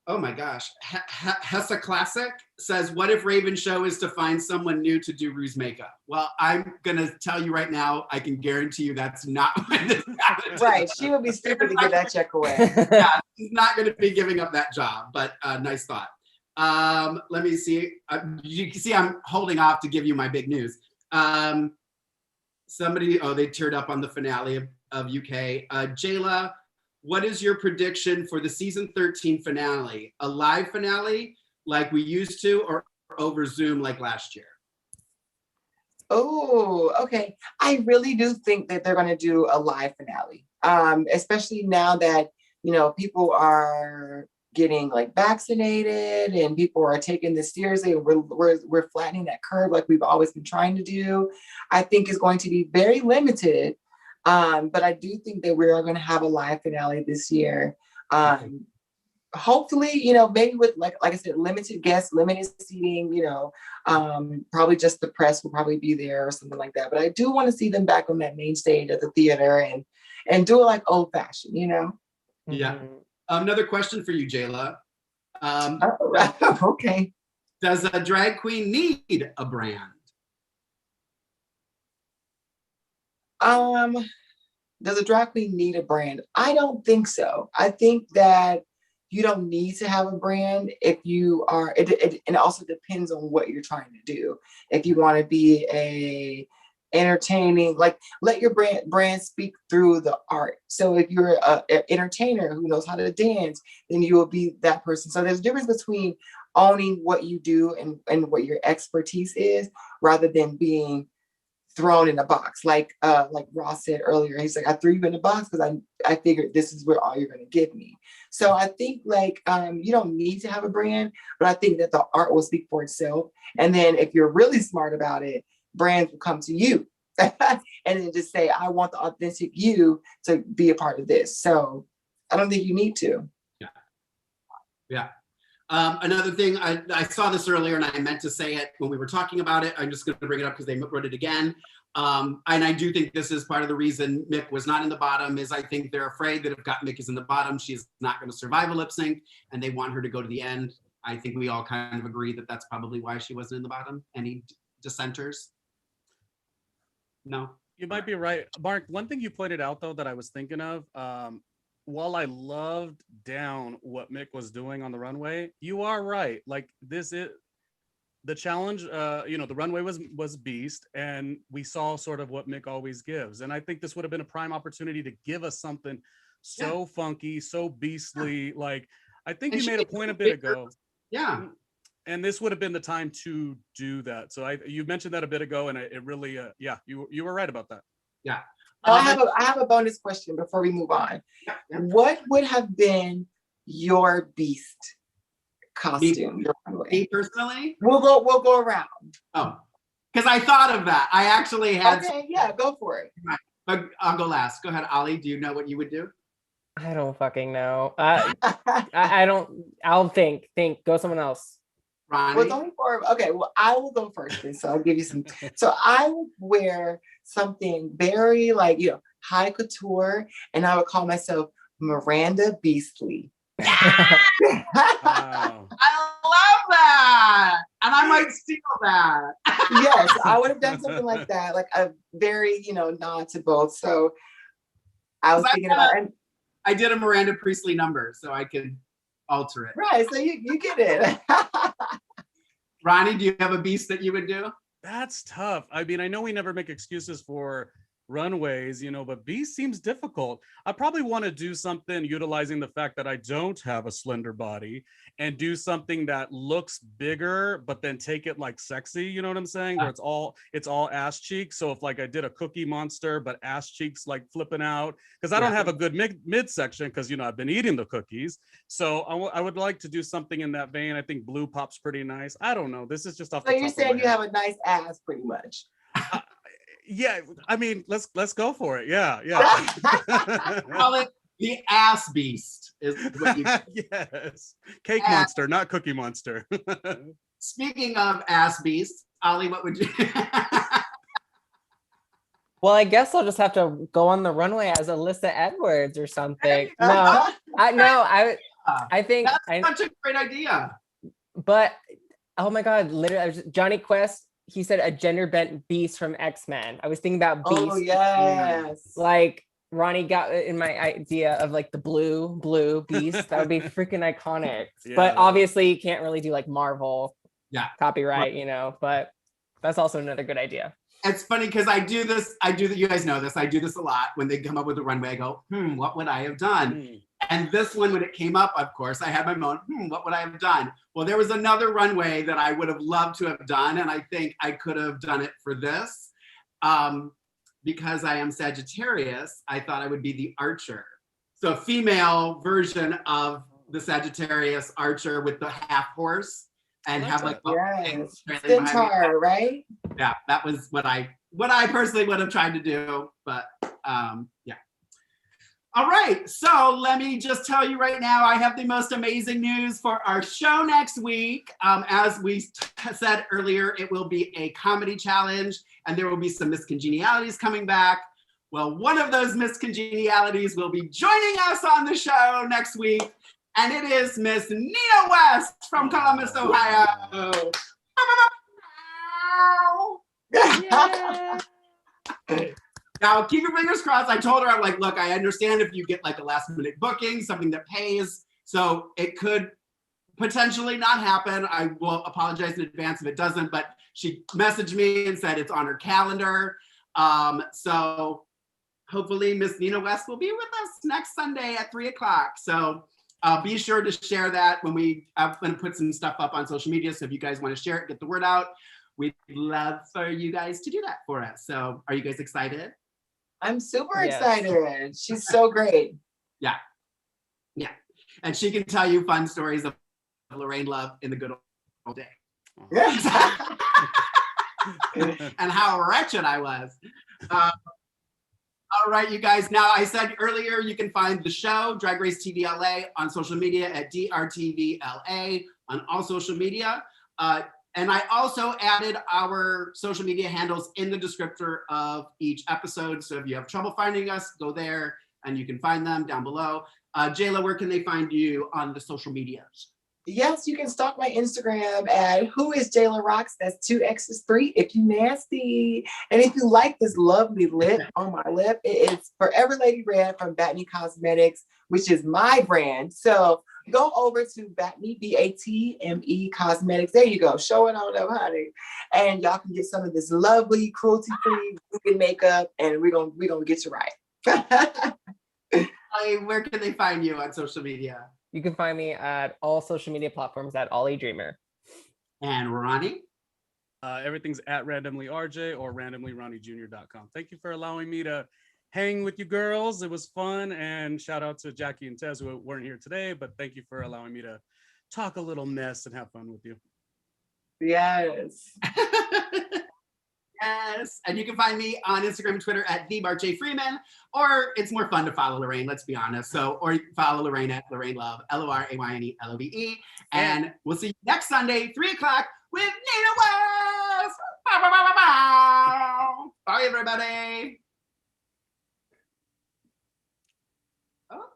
Oh my gosh, Hessa Classic says, what if Raven's show is to find someone new to do Ru's makeup? Well, I'm gonna tell you right now, I can guarantee you that's not what this happens. Right, she would be stupid to give that check away. Yeah, she's not gonna be giving up that job, but nice thought. Let me see. You can see I'm holding off to give you my big news. Somebody, they teared up on the finale of UK. Jayla, what is your prediction for the season 13 finale? A live finale like we used to, or over Zoom like last year? Oh, okay. I really do think that they're going to do a live finale, especially now that, people are getting like vaccinated and people are taking this seriously. We're flattening that curve like we've always been trying to do. I think it's going to be very limited, but I do think that we are going to have a live finale this year. Hopefully, maybe with like I said, limited guests, limited seating. Probably just the press will probably be there or something like that. But I do want to see them back on that main stage at the theater and do it like old fashioned. Yeah. Another question for you, Jayla. Okay. Does a drag queen need a brand? Does a drag queen need a brand? I don't think so. I think that you don't need to have a brand if you are, it also depends on what you're trying to do. If you want to be a entertaining, like let your brand speak through the art. So if you're an entertainer who knows how to dance, then you will be that person. So there's a difference between owning what you do and what your expertise is, rather than being thrown in a box. Like Ross said earlier, he's like, I threw you in a box because I figured this is where all you're going to give me. So I think you don't need to have a brand, but I think that the art will speak for itself. And then if you're really smart about it, brands will come to you and then just say, I want the authentic you to be a part of this. So I don't think you need to. Yeah. Another thing, I saw this earlier and I meant to say it when we were talking about it. I'm just going to bring it up because they wrote it again. And I do think this is part of the reason Mick was not in the bottom, is I think they're afraid that if Mick is in the bottom, she's not going to survive a lip sync and they want her to go to the end. I think we all kind of agree that that's probably why she wasn't in the bottom. Any dissenters? No? You might be right. Mark, one thing you pointed out though that I was thinking of, while I loved down what Mick was doing on the runway, you are right. Like this is the challenge. The runway was beast, and we saw sort of what Mick always gives. And I think this would have been a prime opportunity to give us something so funky, so beastly. Like I think you made a point a bit ago. Yeah. And this would have been the time to do that. So you mentioned that a bit ago, and it really, you were right about that. Yeah. I have a bonus question before we move on. Yeah. What would have been your beast costume? Me personally? We'll go around. Oh, because I thought of that. I actually had. Okay, yeah, go for it. But I'll go last. Go ahead, Ollie. Do you know what you would do? I don't fucking know. I don't. I'll think. Go someone else. Ronnie? Well, it's only four. Okay, well, I will go first then, so I'll give you some. So I would wear something very high couture, and I would call myself Miranda Beastly. Wow. I love that, and I might steal that. Yes, I would have done something like that, like a very nod to both. So I was thinking about it. I did a Miranda Priestley number, so I could alter it. Right, so you get it. Ronnie, do you have a beast that you would do? That's tough. I mean, I know we never make excuses for runways, but Beast seems difficult. I probably want to do something utilizing the fact that I don't have a slender body and do something that looks bigger, but then take it like sexy, you know what I'm saying? Where it's all ass cheeks. So if like I did a Cookie Monster, but ass cheeks like flipping out, because I don't have a good midsection because, I've been eating the cookies. So I would like to do something in that vein. I think blue pop's pretty nice. I don't know. This is just off the top of my head. So you're saying you have a nice ass pretty much. Yeah, I mean, let's go for it. Yeah. Call it the ass beast is what you Yes. Cake monster, not Cookie Monster. Speaking of ass beast, Ollie, what would you Well, I guess I'll just have to go on the runway as Alyssa Edwards or something. I think that's such a great idea. But oh my God, literally Johnny Quest, he said a gender bent beast from X-Men. I was thinking about Beast. Oh yes. Like Ronnie got in my idea of like the blue beast. That would be freaking iconic. Yeah. But obviously you can't really do like Marvel copyright, Right. but that's also another good idea. It's funny because you guys know this, I do this a lot. When they come up with a runway, I go, what would I have done? And this one, when it came up, of course, I had my moment, what would I have done? Well, there was another runway that I would have loved to have done, and I think I could have done it for this. Because I am Sagittarius, I thought I would be the Archer. So a female version of the Sagittarius Archer with the half horse and have like centaur, right? Yeah, that was what I personally would have tried to do, but yeah. All right, so let me just tell you right now, I have the most amazing news for our show next week. As we said earlier, it will be a comedy challenge and there will be some miscongenialities coming back. Well, one of those miscongenialities will be joining us on the show next week, and it is Miss Nina West from Columbus, Ohio. Now, keep your fingers crossed. I told her, I'm like, look, I understand if you get like a last minute booking, something that pays. So it could potentially not happen. I will apologize in advance if it doesn't, but she messaged me and said it's on her calendar. So hopefully Miss Nina West will be with us next Sunday at 3:00. So be sure to share that when I'm going to put some stuff up on social media. So if you guys want to share it, get the word out. We'd love for you guys to do that for us. So are you guys excited? I'm super excited. She's so great. Yeah. And she can tell you fun stories of Lorayne love in the good old days. And how wretched I was. All right, you guys. Now, I said earlier, you can find the show, Drag Race TV LA, on social media at DRTV LA on all social media. And I also added our social media handles in the descriptor of each episode. So if you have trouble finding us, go there and you can find them down below. Jayla, where can they find you on the social medias? Yes, you can stalk my Instagram at Who is Jayla Roxx. That's 2 X's 3 if you nasty. And if you like this lovely lip on my lip, it's Forever Lady Red from Batney Cosmetics, which is my brand. So go over to Batney, BATME Cosmetics. There you go. Show it on up, honey. And y'all can get some of this lovely cruelty-free vegan makeup, and we're gonna get you right. Where can they find you on social media? You can find me at all social media platforms at Ollie Dreamer. And Ronnie? Everything's at randomlyrj or randomlyronniejr.com. Thank you for allowing me to hang with you girls. It was fun, and shout out to Jacque and Tez who weren't here today, but thank you for allowing me to talk a little mess and have fun with you. Yes. Yes. And you can find me on Instagram and Twitter at @TheBartJFreeman, or it's more fun to follow Lorayne, let's be honest. So, or you can follow Lorayne at Lorayne Love, LORAYNELOVE. And we'll see you next Sunday, 3:00 with Nina West. Bow, bow, bow, bow, bow. Bye, everybody. Oh.